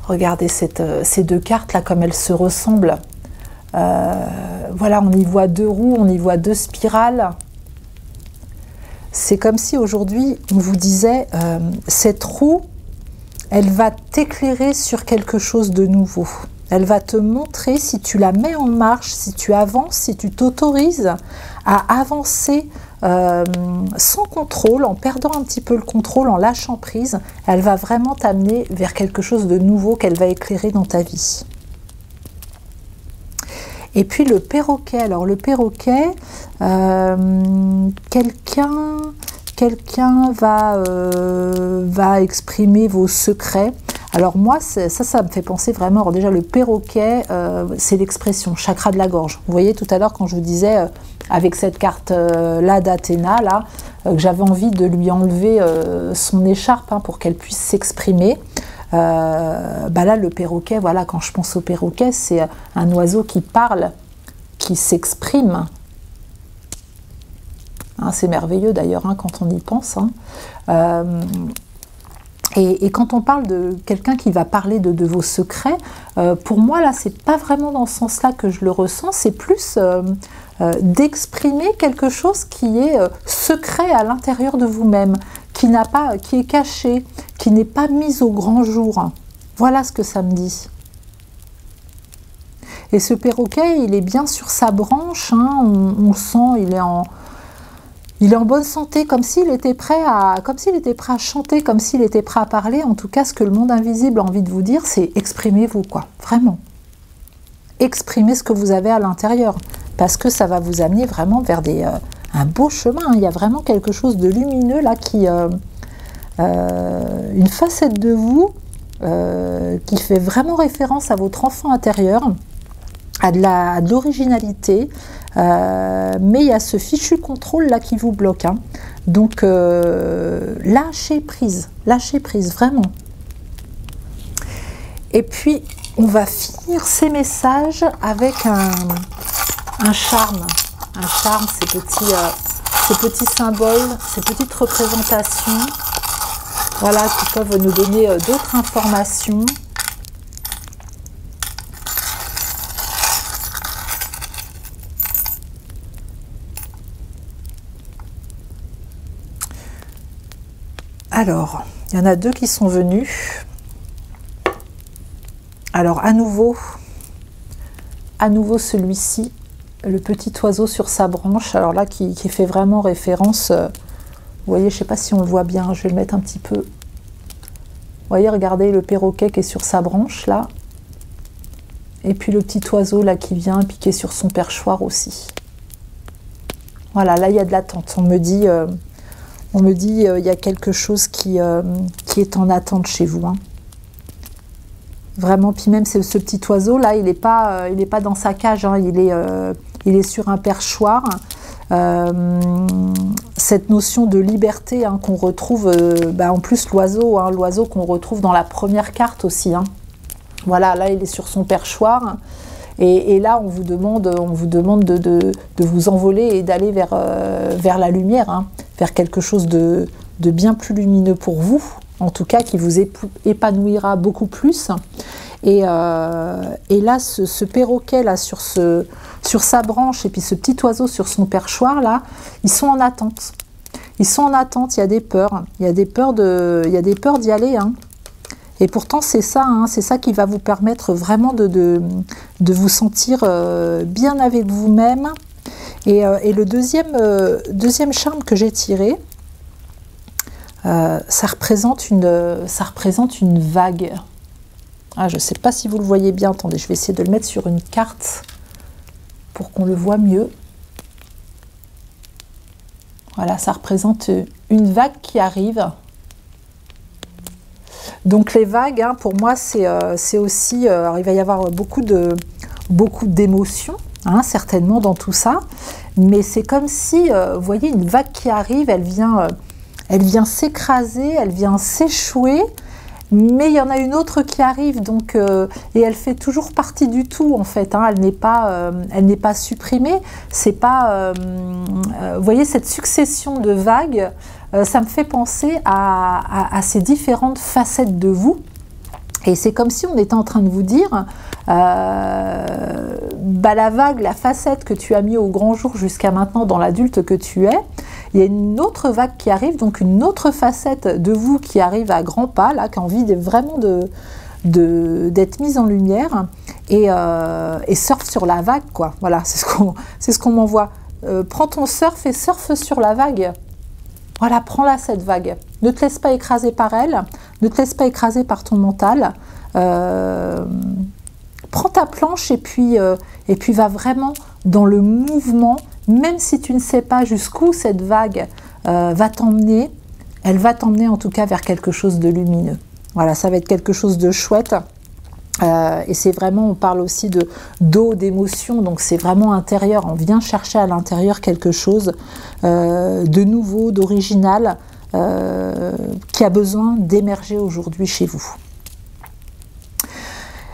Regardez ces 2 cartes là, comme elles se ressemblent. Voilà, on y voit 2 roues, on y voit 2 spirales. C'est comme si aujourd'hui, on vous disait, cette roue, elle va t'éclairer sur quelque chose de nouveau. Elle va te montrer, si tu la mets en marche, si tu avances, si tu t'autorises à avancer sans contrôle, en perdant un petit peu le contrôle, en lâchant prise, elle va vraiment t'amener vers quelque chose de nouveau qu'elle va éclairer dans ta vie. Et puis le perroquet. Alors le perroquet, quelqu'un va exprimer vos secrets. Alors moi, ça me fait penser vraiment, alors déjà le perroquet, c'est l'expression chakra de la gorge. Vous voyez tout à l'heure quand je vous disais, avec cette carte-là d'Athéna, là, que j'avais envie de lui enlever son écharpe hein, pour qu'elle puisse s'exprimer. Bah là, le perroquet, voilà, quand je pense au perroquet, c'est un oiseau qui parle, qui s'exprime. Hein, c'est merveilleux d'ailleurs hein, quand on y pense. Hein. Et quand on parle de quelqu'un qui va parler de vos secrets, pour moi, là, c'est pas vraiment dans ce sens-là que je le ressens, c'est plus d'exprimer quelque chose qui est secret à l'intérieur de vous-même, qui est caché, qui n'est pas mis au grand jour. Voilà ce que ça me dit. Et ce perroquet, il est bien sur sa branche, hein, on le sent, il est en bonne santé, comme s'il était prêt à chanter, comme s'il était prêt à parler. En tout cas, ce que le monde invisible a envie de vous dire, c'est exprimez-vous, quoi, vraiment. Exprimez ce que vous avez à l'intérieur, parce que ça va vous amener vraiment vers un beau chemin. Hein. Il y a vraiment quelque chose de lumineux là une facette de vous qui fait vraiment référence à votre enfant intérieur, à de l'originalité, mais il y a ce fichu contrôle là qui vous bloque. Hein. Donc lâchez prise, vraiment. Et puis on va finir ces messages avec un charme. Un charme, ces petits symboles, ces petites représentations, voilà, qui peuvent nous donner d'autres informations. Alors, il y en a 2 qui sont venus. Alors, à nouveau celui-ci, le petit oiseau sur sa branche. Alors là, qui fait vraiment référence. Vous voyez, je ne sais pas si on le voit bien. Je vais le mettre un petit peu. Vous voyez, regardez le perroquet qui est sur sa branche, là. Et puis le petit oiseau, là, qui vient piquer sur son perchoir aussi. Voilà, là, il y a de l'attente. On me dit... il y a quelque chose qui est en attente chez vous. Hein. Vraiment, puis même ce petit oiseau, là, il n'est pas dans sa cage, hein, il est sur un perchoir. Cette notion de liberté hein, qu'on retrouve, en plus l'oiseau, hein, l'oiseau qu'on retrouve dans la première carte aussi. Hein. Voilà, là, il est sur son perchoir. Et là, on vous demande de vous envoler et d'aller vers la lumière, hein, vers quelque chose de bien plus lumineux pour vous, en tout cas qui vous épanouira beaucoup plus. Et là, ce perroquet là sur sa branche et puis ce petit oiseau sur son perchoir là, ils sont en attente. Ils sont en attente. Il y a des peurs. Il y a des peurs d'y aller. Hein. Et pourtant, c'est ça. Hein, c'est ça qui va vous permettre vraiment de vous sentir bien avec vous-même. Et le deuxième charme que j'ai tiré, ça représente une vague. Ah, je ne sais pas si vous le voyez bien. Attendez, je vais essayer de le mettre sur une carte pour qu'on le voit mieux. Voilà, ça représente une vague qui arrive. Donc les vagues, hein, pour moi, c'est aussi... alors il va y avoir beaucoup d'émotions, hein, certainement, dans tout ça. Mais c'est comme si, vous voyez, une vague qui arrive, elle vient s'écraser, elle vient s'échouer. Mais il y en a une autre qui arrive, donc, et elle fait toujours partie du tout, en fait. Hein, elle n'est pas supprimée. C'est pas, vous voyez, cette succession de vagues, ça me fait penser à ces différentes facettes de vous. Et c'est comme si on était en train de vous dire, la vague, la facette que tu as mis au grand jour jusqu'à maintenant dans l'adulte que tu es, il y a une autre vague qui arrive, donc une autre facette de vous qui arrive à grands pas, là, qui a envie vraiment d'être mise en lumière et surfe sur la vague, quoi. Voilà, c'est ce qu'on m'envoie. Prends ton surf et surfe sur la vague. Voilà, prends-la cette vague. Ne te laisse pas écraser par elle, ne te laisse pas écraser par ton mental. Prends ta planche et puis va vraiment dans le mouvement, même si tu ne sais pas jusqu'où cette vague va t'emmener, elle va t'emmener en tout cas vers quelque chose de lumineux. Voilà, ça va être quelque chose de chouette. Et c'est vraiment, on parle aussi d'eau, d'émotion, donc c'est vraiment intérieur. On vient chercher à l'intérieur quelque chose de nouveau, d'original, qui a besoin d'émerger aujourd'hui chez vous.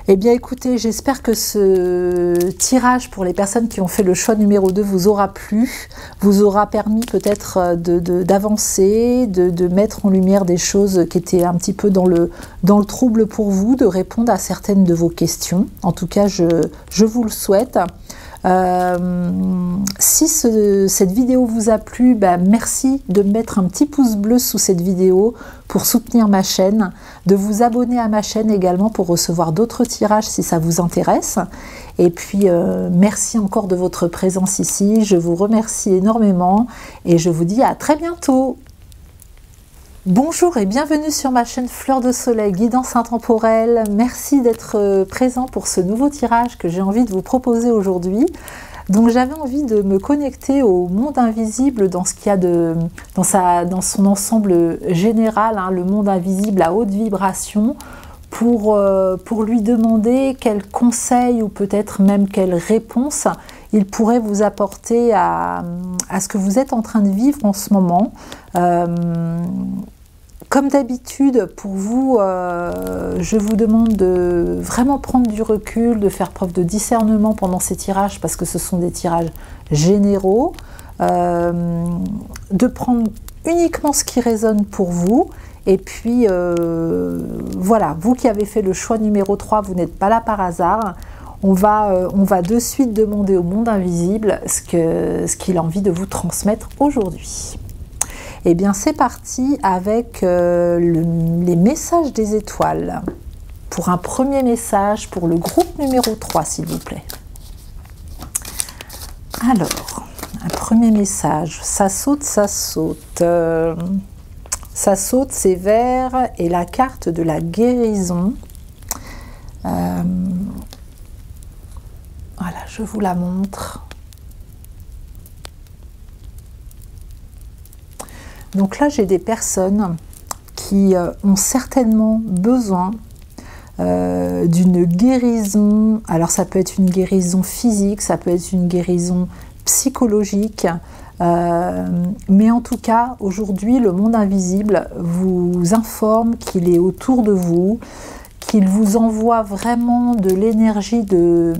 Eh bien écoutez, j'espère que ce tirage pour les personnes qui ont fait le choix numéro 2 vous aura plu, vous aura permis peut-être d'avancer, de mettre en lumière des choses qui étaient un petit peu dans le trouble pour vous, de répondre à certaines de vos questions. En tout cas, je vous le souhaite. Si cette vidéo vous a plu, merci de mettre un petit pouce bleu sous cette vidéo pour soutenir ma chaîne, de vous abonner à ma chaîne également pour recevoir d'autres tirages si ça vous intéresse. Et puis merci encore de votre présence ici, je vous remercie énormément et je vous dis à très bientôt. Bonjour et bienvenue sur ma chaîne Fleur de Soleil, guidance intemporelle. Merci d'être présent pour ce nouveau tirage que j'ai envie de vous proposer aujourd'hui. Donc j'avais envie de me connecter au monde invisible dans ce qu'il y a dans son ensemble général, hein, le monde invisible à haute vibration, pour lui demander quels conseils ou peut-être même quelles réponses il pourrait vous apporter à ce que vous êtes en train de vivre en ce moment. Comme d'habitude, pour vous, je vous demande de vraiment prendre du recul, de faire preuve de discernement pendant ces tirages, parce que ce sont des tirages généraux, de prendre uniquement ce qui résonne pour vous. Et puis, voilà, vous qui avez fait le choix numéro 3, vous n'êtes pas là par hasard. On va de suite demander au monde invisible ce qu'il a envie de vous transmettre aujourd'hui. Eh bien, c'est parti avec les messages des étoiles. Pour un premier message, pour le groupe numéro 3, s'il vous plaît. Alors, un premier message. Ça saute, ça saute. Ça saute, c'est vert. Et la carte de la guérison. Voilà, je vous la montre. Donc là, j'ai des personnes qui ont certainement besoin d'une guérison. Alors ça peut être une guérison physique, ça peut être une guérison psychologique. Mais en tout cas, aujourd'hui, le monde invisible vous informe qu'il est autour de vous, qu'il vous envoie vraiment de l'énergie de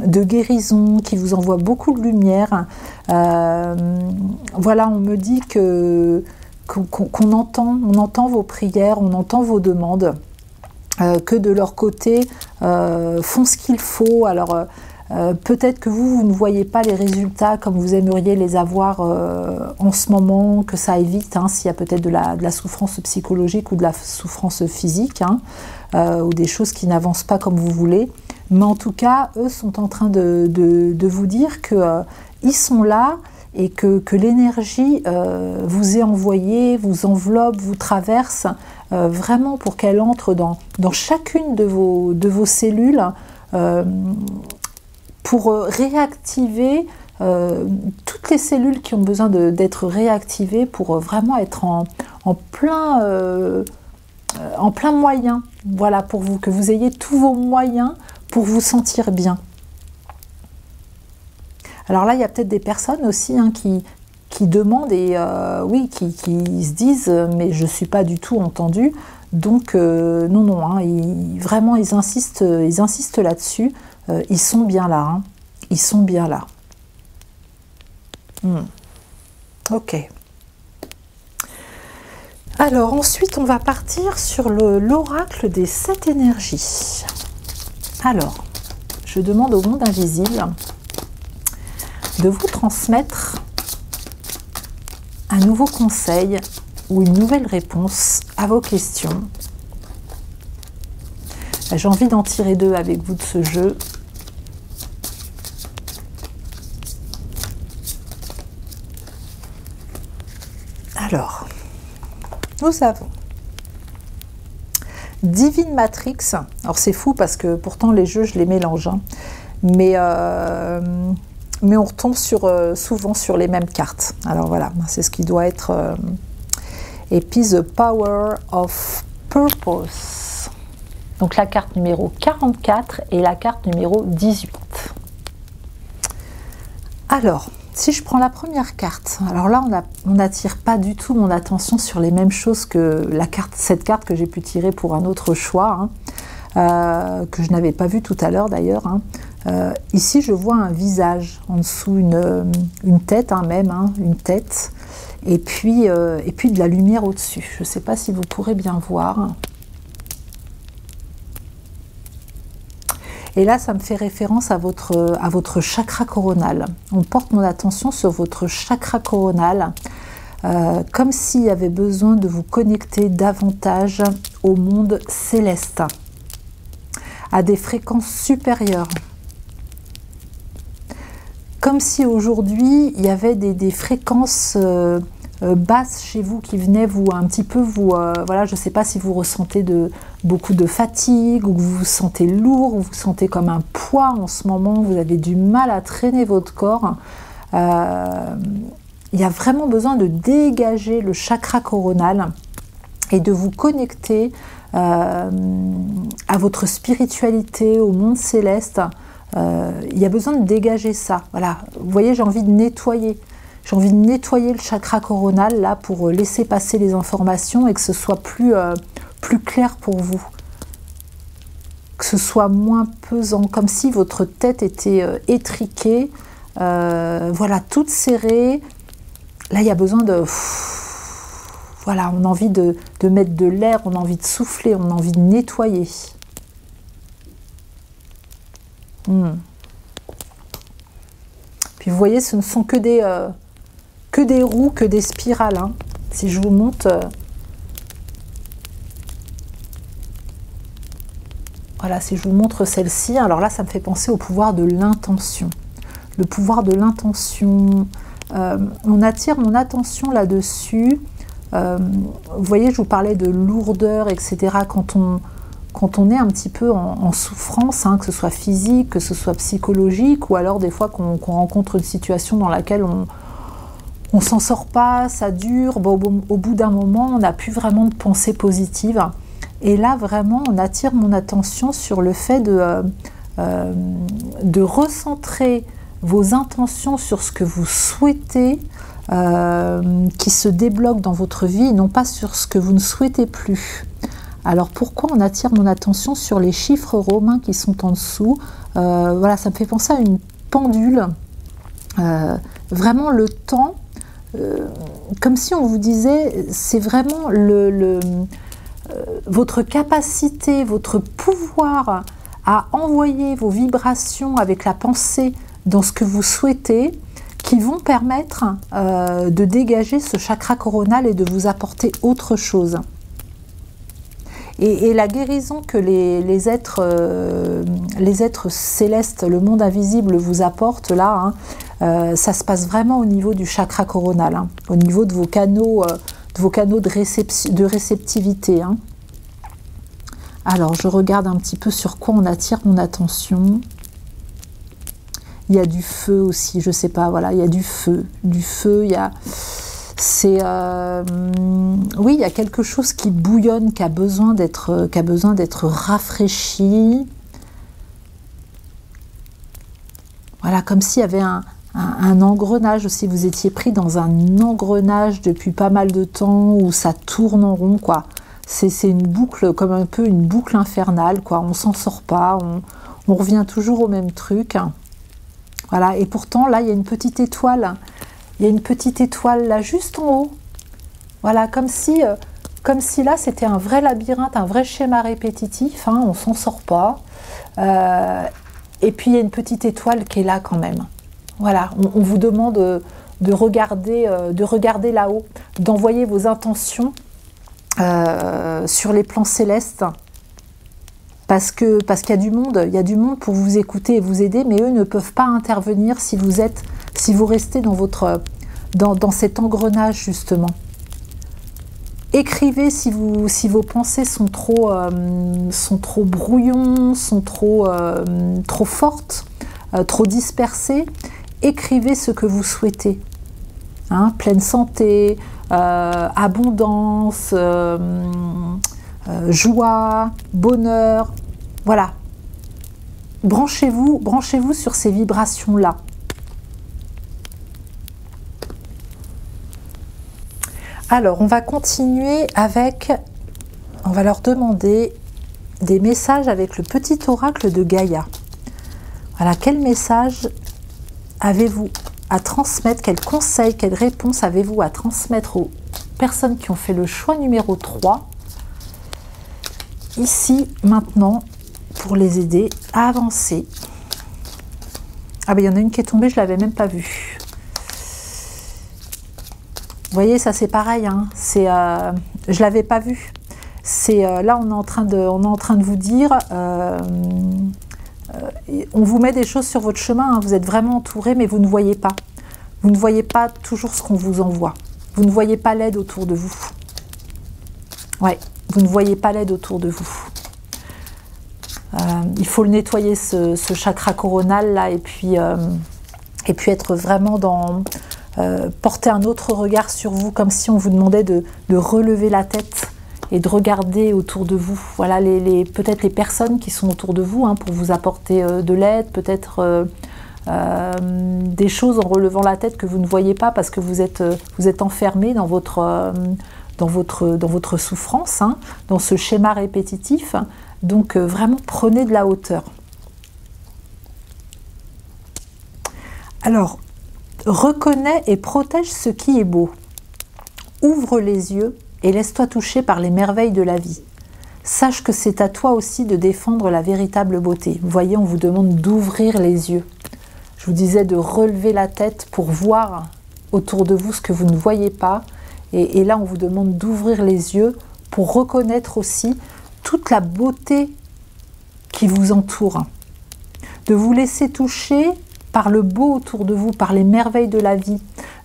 guérison, qu'il vous envoie beaucoup de lumière. Voilà, on me dit qu'on entend vos prières, on entend vos demandes, que de leur côté font ce qu'il faut. Alors peut-être que vous ne voyez pas les résultats comme vous aimeriez les avoir en ce moment, que ça aille vite, hein, s'il y a peut-être de la souffrance psychologique ou de la souffrance physique, hein, ou des choses qui n'avancent pas comme vous voulez. Mais en tout cas, eux sont en train de vous dire qu'ils sont là et que l'énergie vous est envoyée, vous enveloppe, vous traverse, vraiment pour qu'elle entre dans chacune de vos cellules, pour réactiver toutes les cellules qui ont besoin d'être réactivées pour vraiment être en plein moyen, voilà, pour vous, que vous ayez tous vos moyens pour vous sentir bien. Alors là, il y a peut-être des personnes aussi, hein, qui demandent et oui, qui se disent mais je ne suis pas du tout entendue. Donc non, hein, vraiment ils insistent là-dessus. Ils sont bien là, hein. Ils sont bien là. Ok. Alors ensuite, on va partir sur l'oracle des 7 énergies. Alors, je demande au monde invisible de vous transmettre un nouveau conseil ou une nouvelle réponse à vos questions. J'ai envie d'en tirer 2 avec vous de ce jeu. Alors, nous avons Divine Matrix. Alors c'est fou parce que pourtant les jeux je les mélange, hein. Mais on retombe souvent sur les mêmes cartes. Alors voilà, c'est ce qui doit être. Et puis The Power of Purpose. Donc la carte numéro 44 et la carte numéro 18. Alors, si je prends la première carte, alors là on n'attire pas du tout mon attention sur les mêmes choses que cette carte que j'ai pu tirer pour un autre choix, hein, que je n'avais pas vu tout à l'heure d'ailleurs, hein. Ici je vois un visage, en dessous une tête, hein, même, hein, une tête, et puis de la lumière au-dessus. Je ne sais pas si vous pourrez bien voir. Et là, ça me fait référence à votre chakra coronal. On porte mon attention sur votre chakra coronal, comme s'il y avait besoin de vous connecter davantage au monde céleste, à des fréquences supérieures. Comme si aujourd'hui, il y avait des fréquences basses chez vous qui venaient un petit peu voilà, je ne sais pas si vous ressentez beaucoup de fatigue, ou que vous vous sentez lourd, ou vous vous sentez comme un poids en ce moment, vous avez du mal à traîner votre corps. Il y a vraiment besoin de dégager le chakra coronal et de vous connecter à votre spiritualité, au monde céleste. Il y a besoin de dégager ça. Voilà. Vous voyez, j'ai envie de nettoyer. J'ai envie de nettoyer le chakra coronal là pour laisser passer les informations et que ce soit plus clair pour vous. Que ce soit moins pesant, comme si votre tête était étriquée, voilà, toute serrée. Là, il y a besoin de... Voilà, on a envie de mettre de l'air, on a envie de souffler, on a envie de nettoyer. Puis vous voyez, ce ne sont que des roues, que des spirales, hein. Si je vous montre, voilà, si je vous montre celle-ci, alors là, ça me fait penser au pouvoir de l'intention. Le pouvoir de l'intention, on attire mon attention là-dessus. Vous voyez, je vous parlais de lourdeur, etc. Quand on est un petit peu en souffrance, hein, que ce soit physique, que ce soit psychologique, ou alors des fois qu'on rencontre une situation dans laquelle on s'en sort pas, ça dure, bon, au bout d'un moment, on n'a plus vraiment de pensée positive. Et là, vraiment, on attire mon attention sur le fait de recentrer vos intentions sur ce que vous souhaitez, qui se débloque dans votre vie, et non pas sur ce que vous ne souhaitez plus. Alors pourquoi on attire mon attention sur les chiffres romains qui sont en dessous? Voilà, ça me fait penser à une pendule. Vraiment le temps, comme si on vous disait, c'est vraiment votre capacité, votre pouvoir à envoyer vos vibrations avec la pensée dans ce que vous souhaitez, qui vont permettre de dégager ce chakra coronal et de vous apporter autre chose. Et la guérison que les êtres célestes, le monde invisible vous apporte là, ça se passe vraiment au niveau du chakra coronal, hein, au niveau de vos canaux de réceptivité. Hein. Alors, je regarde un petit peu sur quoi on attire mon attention. Il y a du feu aussi, je sais pas, voilà, il y a du feu, il y a... oui, il y a quelque chose qui bouillonne, qui a besoin d'être rafraîchi. Voilà, comme s'il y avait un engrenage aussi. Vous étiez pris dans un engrenage depuis pas mal de temps où ça tourne en rond, quoi. C'est une boucle, comme un peu une boucle infernale, quoi. On s'en sort pas, on revient toujours au même truc. Voilà, et pourtant, là, il y a une petite étoile. Il y a une petite étoile là, juste en haut. Voilà, comme si là, c'était un vrai labyrinthe, un vrai schéma répétitif. Hein, on ne s'en sort pas. Et puis, il y a une petite étoile qui est là quand même. Voilà, on vous demande de regarder là-haut, d'envoyer vos intentions sur les plans célestes. Parce qu'il y a du monde pour vous écouter et vous aider, mais eux ne peuvent pas intervenir si vous restez dans cet engrenage, justement. Écrivez si vos pensées sont trop brouillons, sont trop fortes, trop dispersées. Écrivez ce que vous souhaitez. Hein, pleine santé, abondance, joie, bonheur. Voilà. Branchez-vous sur ces vibrations-là. Alors, on va continuer avec... On va leur demander des messages avec le petit oracle de Gaïa. Voilà, quel message avez-vous à transmettre? Quels conseils, quelles réponses avez-vous à transmettre aux personnes qui ont fait le choix numéro 3? Ici, maintenant, pour les aider à avancer. Ah ben, il y en a une qui est tombée, je ne l'avais même pas vue. Vous voyez, ça c'est pareil, hein. Je ne l'avais pas vu. Là, on est en train de vous dire, on vous met des choses sur votre chemin, hein. Vous êtes vraiment entouré, mais vous ne voyez pas. Vous ne voyez pas toujours ce qu'on vous envoie. Vous ne voyez pas l'aide autour de vous. Ouais, vous ne voyez pas l'aide autour de vous. Il faut le nettoyer, ce chakra coronal là, et puis être vraiment dans... porter un autre regard sur vous, comme si on vous demandait de relever la tête et de regarder autour de vous. Voilà, peut-être les personnes qui sont autour de vous, hein, pour vous apporter de l'aide, peut-être des choses en relevant la tête que vous ne voyez pas parce que vous êtes enfermé dans votre souffrance, hein, dans ce schéma répétitif. Donc vraiment, prenez de la hauteur. Alors, reconnais et protège ce qui est beau. Ouvre les yeux et laisse-toi toucher par les merveilles de la vie. Sache que c'est à toi aussi de défendre la véritable beauté. Vous voyez, on vous demande d'ouvrir les yeux. Je vous disais de relever la tête pour voir autour de vous ce que vous ne voyez pas. Et là, on vous demande d'ouvrir les yeux pour reconnaître aussi toute la beauté qui vous entoure. De vous laisser toucher par le beau autour de vous, par les merveilles de la vie,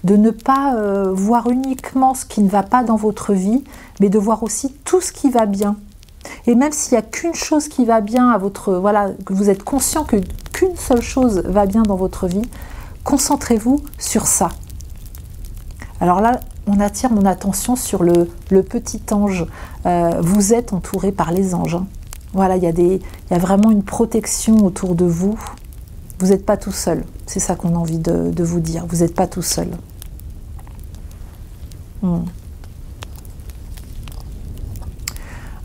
de ne pas voir uniquement ce qui ne va pas dans votre vie, mais de voir aussi tout ce qui va bien. Et même s'il n'y a qu'une chose qui va bien à voilà, que vous êtes conscient qu'une seule chose va bien dans votre vie, concentrez-vous sur ça. Alors là, on attire mon attention sur le petit ange. Vous êtes entouré par les anges. Hein. Voilà, il y a vraiment une protection autour de vous. Vous n'êtes pas tout seul. C'est ça qu'on a envie de vous dire. Vous n'êtes pas tout seul.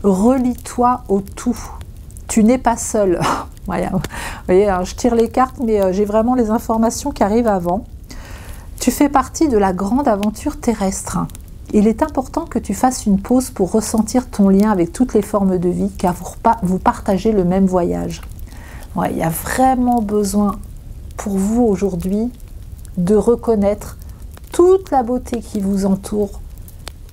relie-toi au tout. Tu n'es pas seul. Voilà. Vous voyez, hein, je tire les cartes, mais j'ai vraiment les informations qui arrivent avant. Tu fais partie de la grande aventure terrestre. Il est important que tu fasses une pause pour ressentir ton lien avec toutes les formes de vie, car vous partagez le même voyage. Ouais, il y a vraiment besoin pour vous aujourd'hui de reconnaître toute la beauté qui vous entoure,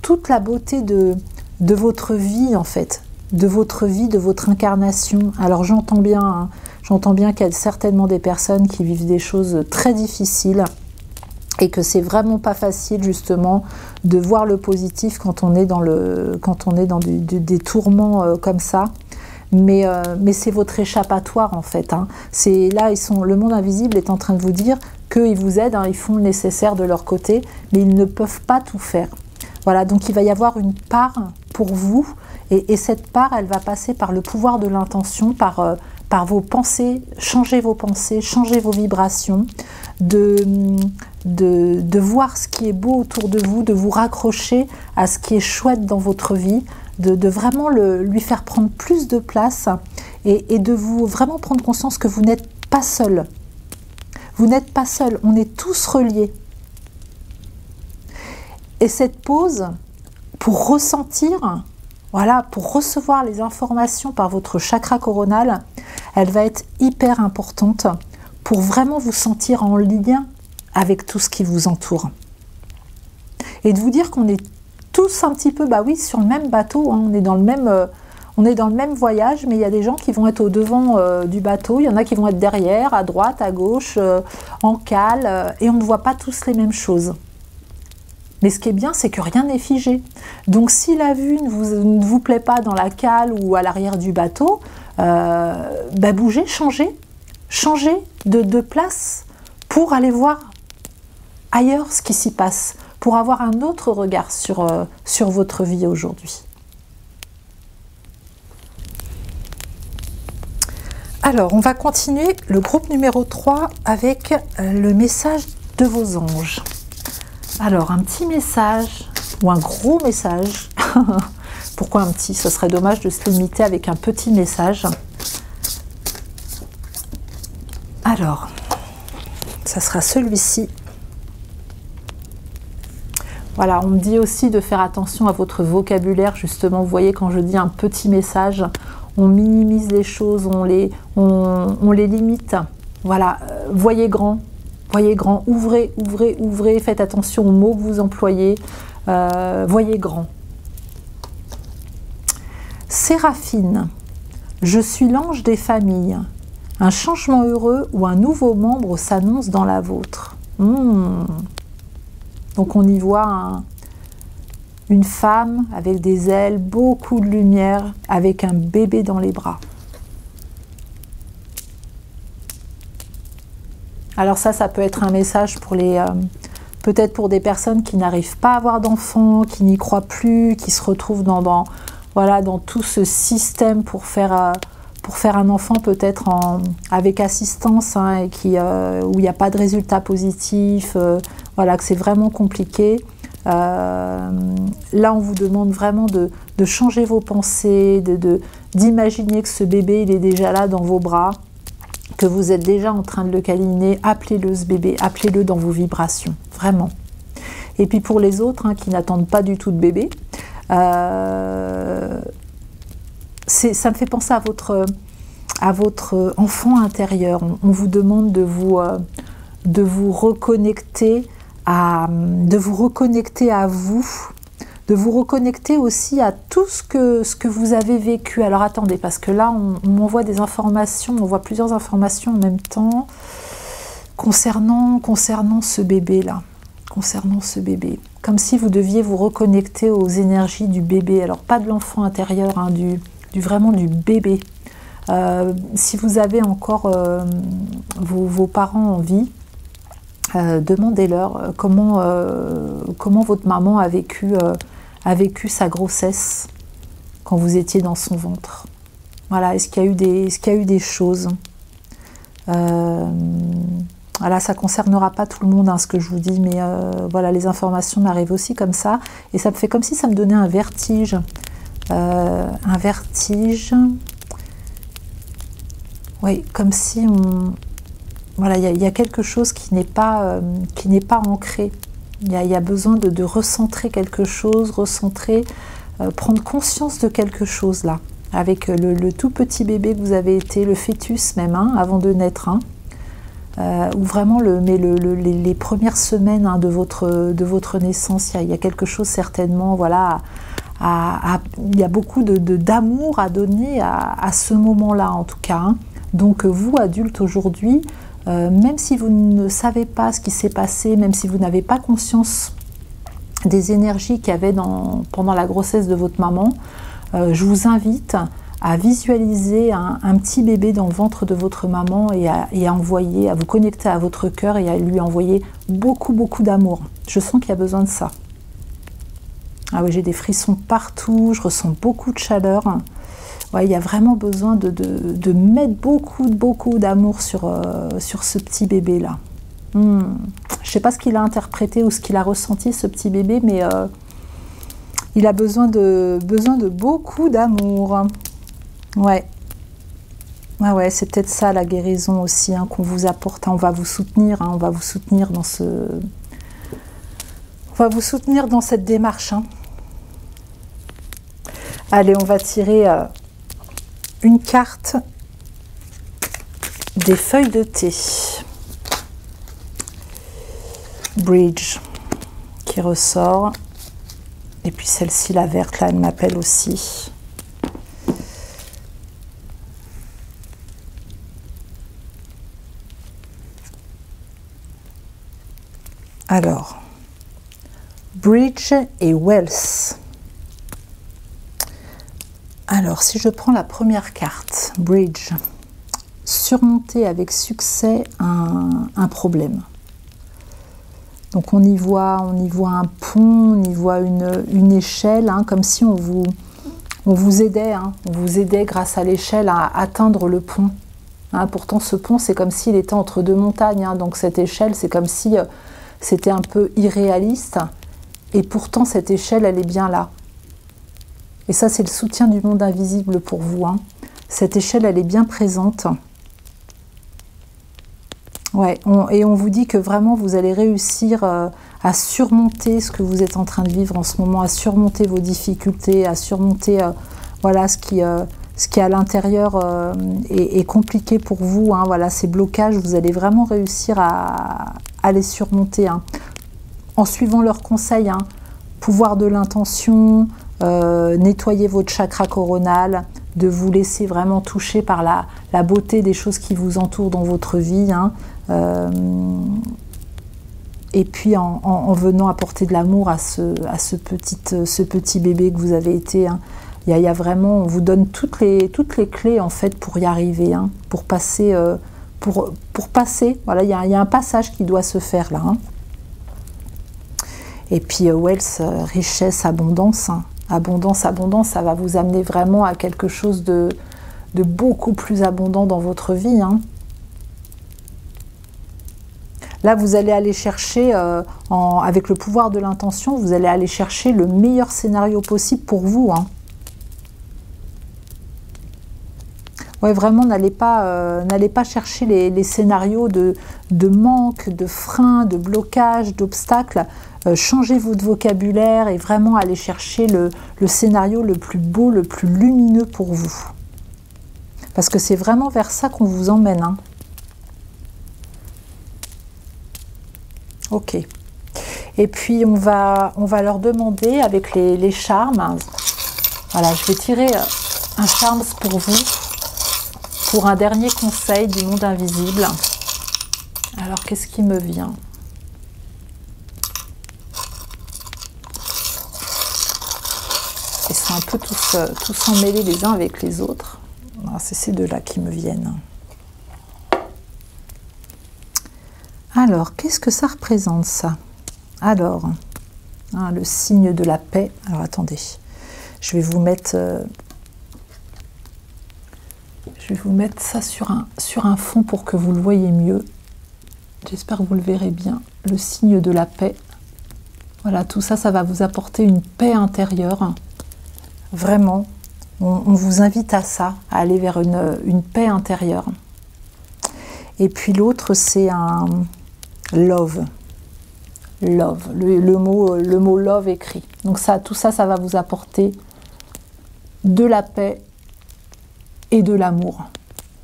toute la beauté de votre vie en fait, de votre vie, de votre incarnation. Alors j'entends bien, hein, qu'il y a certainement des personnes qui vivent des choses très difficiles et que c'est vraiment pas facile justement de voir le positif quand on est dans des tourments comme ça. Mais c'est votre échappatoire en fait. Hein. Là, le monde invisible est en train de vous dire qu'ils vous aident, hein, ils font le nécessaire de leur côté, mais ils ne peuvent pas tout faire. Voilà, donc il va y avoir une part pour vous, et cette part, elle va passer par le pouvoir de l'intention, par vos pensées, changer vos vibrations, de voir ce qui est beau autour de vous, de vous raccrocher à ce qui est chouette dans votre vie, de vraiment lui faire prendre plus de place et de vous vraiment prendre conscience que vous n'êtes pas seul. Vous n'êtes pas seul, on est tous reliés. Et cette pause, pour ressentir, voilà, pour recevoir les informations par votre chakra coronal, elle va être hyper importante pour vraiment vous sentir en lien avec tout ce qui vous entoure. Et de vous dire qu'on est tous un petit peu, bah oui, sur le même bateau, hein, on est dans le même voyage, mais il y a des gens qui vont être au devant du bateau, il y en a qui vont être derrière, à droite, à gauche, en cale, et on ne voit pas tous les mêmes choses. Mais ce qui est bien, c'est que rien n'est figé. Donc si la vue ne vous plaît pas dans la cale ou à l'arrière du bateau, bah bougez, changez de place pour aller voir ailleurs ce qui s'y passe, pour avoir un autre regard sur votre vie aujourd'hui. Alors, on va continuer le groupe numéro 3 avec le message de vos anges. Alors, un petit message ou un gros message. Pourquoi un petit? Ce serait dommage de se limiter avec un petit message. Alors, ça sera celui-ci. Voilà, on me dit aussi de faire attention à votre vocabulaire, justement. Vous voyez, quand je dis un petit message, on minimise les choses, on les limite. Voilà, voyez grand, ouvrez, faites attention aux mots que vous employez, voyez grand. Séraphine, je suis l'ange des familles. Un changement heureux ou un nouveau membre s'annonce dans la vôtre. Donc on y voit une femme avec des ailes, beaucoup de lumière, avec un bébé dans les bras. Alors ça peut être un message pour peut-être pour des personnes qui n'arrivent pas à avoir d'enfants, qui n'y croient plus, qui se retrouvent dans tout ce système pour faire un enfant peut-être avec assistance, hein, et où il n'y a pas de résultat positif, voilà, que c'est vraiment compliqué. Là, on vous demande vraiment de changer vos pensées, d'imaginer que ce bébé, il est déjà là dans vos bras, que vous êtes déjà en train de le câliner. Appelez-le ce bébé, appelez-le dans vos vibrations, vraiment. Et puis pour les autres, hein, qui n'attendent pas du tout de bébé, ça me fait penser à votre enfant intérieur. On vous demande de vous reconnecter à vous, de vous reconnecter aussi à tout ce que vous avez vécu. Alors attendez, parce que là, on m'envoie des informations, on voit plusieurs informations en même temps concernant ce bébé-là. Concernant ce bébé. Comme si vous deviez vous reconnecter aux énergies du bébé. Alors pas de l'enfant intérieur, hein, vraiment du bébé. Si vous avez encore vos parents en vie, demandez-leur comment votre maman a vécu sa grossesse quand vous étiez dans son ventre. Voilà, est-ce qu'il y a eu des choses voilà, ça ne concernera pas tout le monde, hein, ce que je vous dis, mais voilà, les informations m'arrivent aussi comme ça, et ça me fait comme si ça me donnait un vertige. un vertige. Oui, comme si on... Voilà, il y a quelque chose qui n'est pas ancré. Il y a besoin de recentrer quelque chose, recentrer, prendre conscience de quelque chose là. Avec le tout petit bébé que vous avez été, le fœtus même, hein, avant de naître, hein, ou vraiment les premières semaines, hein, de votre naissance, il y a quelque chose certainement, voilà, il y a beaucoup d'amour à donner à ce moment-là en tout cas, hein. Donc vous, adultes aujourd'hui, même si vous ne savez pas ce qui s'est passé, même si vous n'avez pas conscience des énergies qu'il y avait pendant la grossesse de votre maman, je vous invite à visualiser un petit bébé dans le ventre de votre maman et à vous connecter à votre cœur et à lui envoyer beaucoup, beaucoup d'amour. Je sens qu'il y a besoin de ça. Ah oui, j'ai des frissons partout, je ressens beaucoup de chaleur. Ouais, il y a vraiment besoin de mettre beaucoup d'amour sur ce petit bébé-là. Je ne sais pas ce qu'il a interprété ou ce qu'il a ressenti, ce petit bébé, mais il a besoin de beaucoup d'amour. Ouais. Ouais, c'est peut-être ça la guérison aussi, hein, qu'on vous apporte. On va vous soutenir, hein, on va vous soutenir dans cette démarche, hein. Allez, on va tirer une carte des feuilles de thé. Bridge qui ressort. Et puis celle-ci, la verte, là, elle m'appelle aussi. Alors, Bridge et Wealth. Alors, si je prends la première carte, Bridge, surmonter avec succès un problème. Donc on y voit un pont, on y voit une échelle, hein, comme si on vous aidait, hein, on vous aidait grâce à l'échelle à atteindre le pont. Hein, pourtant ce pont, c'est comme s'il était entre deux montagnes, hein, donc cette échelle, c'est comme si c'était un peu irréaliste, et pourtant cette échelle, elle est bien là. Et ça, c'est le soutien du monde invisible pour vous, hein. Cette échelle, elle est bien présente. Ouais, et on vous dit que vraiment, vous allez réussir à surmonter ce que vous êtes en train de vivre en ce moment, à surmonter vos difficultés, à surmonter voilà, ce qui à l'intérieur est compliqué pour vous, hein, voilà, ces blocages, vous allez vraiment réussir à les surmonter, hein, en suivant leurs conseils, hein, pouvoir de l'intention, nettoyer votre chakra coronal, de vous laisser vraiment toucher par la beauté des choses qui vous entourent dans votre vie, hein, et puis en venant apporter de l'amour à ce petit bébé que vous avez été, hein. Il y a vraiment, on vous donne toutes les clés en fait pour y arriver, hein, pour passer, voilà, il y a un passage qui doit se faire là, hein. Et puis wealth, richesse, abondance, hein. Abondance, ça va vous amener vraiment à quelque chose de beaucoup plus abondant dans votre vie, hein. Là, vous allez aller chercher, avec le pouvoir de l'intention, vous allez aller chercher le meilleur scénario possible pour vous, hein. Ouais, vraiment, n'allez pas chercher les scénarios de manque, de frein, de blocage, d'obstacles. Changez votre vocabulaire et vraiment aller chercher le scénario le plus beau, le plus lumineux pour vous. Parce que c'est vraiment vers ça qu'on vous emmène, hein. Ok. Et puis, on va leur demander avec les charmes. Voilà, je vais tirer un charme pour vous, pour un dernier conseil du monde invisible. Alors, qu'est-ce qui me vient ? Ils sont un peu tous emmêlés les uns avec les autres. C'est ces deux-là qui me viennent. Alors, qu'est-ce que ça représente, ça? Alors, hein, le signe de la paix. Alors, attendez. Je vais vous mettre ça sur un fond pour que vous le voyez mieux. J'espère que vous le verrez bien. Le signe de la paix. Voilà, tout ça, ça va vous apporter une paix intérieure. Vraiment, on vous invite à ça, à aller vers une paix intérieure. Et puis l'autre, c'est un love. Love, le mot love écrit. Donc ça, tout ça, ça va vous apporter de la paix et de l'amour.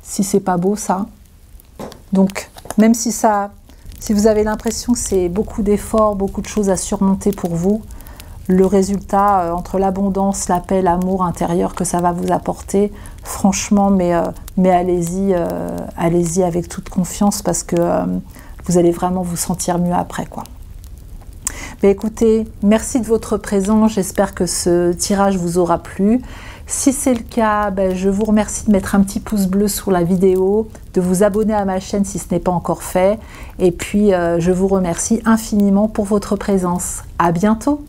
Si c'est pas beau, ça. Donc, même si vous avez l'impression que c'est beaucoup d'efforts, beaucoup de choses à surmonter pour vous, le résultat, entre l'abondance, la paix, l'amour intérieur que ça va vous apporter, franchement, mais allez-y, allez-y avec toute confiance parce que vous allez vraiment vous sentir mieux après, quoi. Mais écoutez, merci de votre présence, j'espère que ce tirage vous aura plu. Si c'est le cas, je vous remercie de mettre un petit pouce bleu sous la vidéo, de vous abonner à ma chaîne si ce n'est pas encore fait. Et puis, je vous remercie infiniment pour votre présence. À bientôt!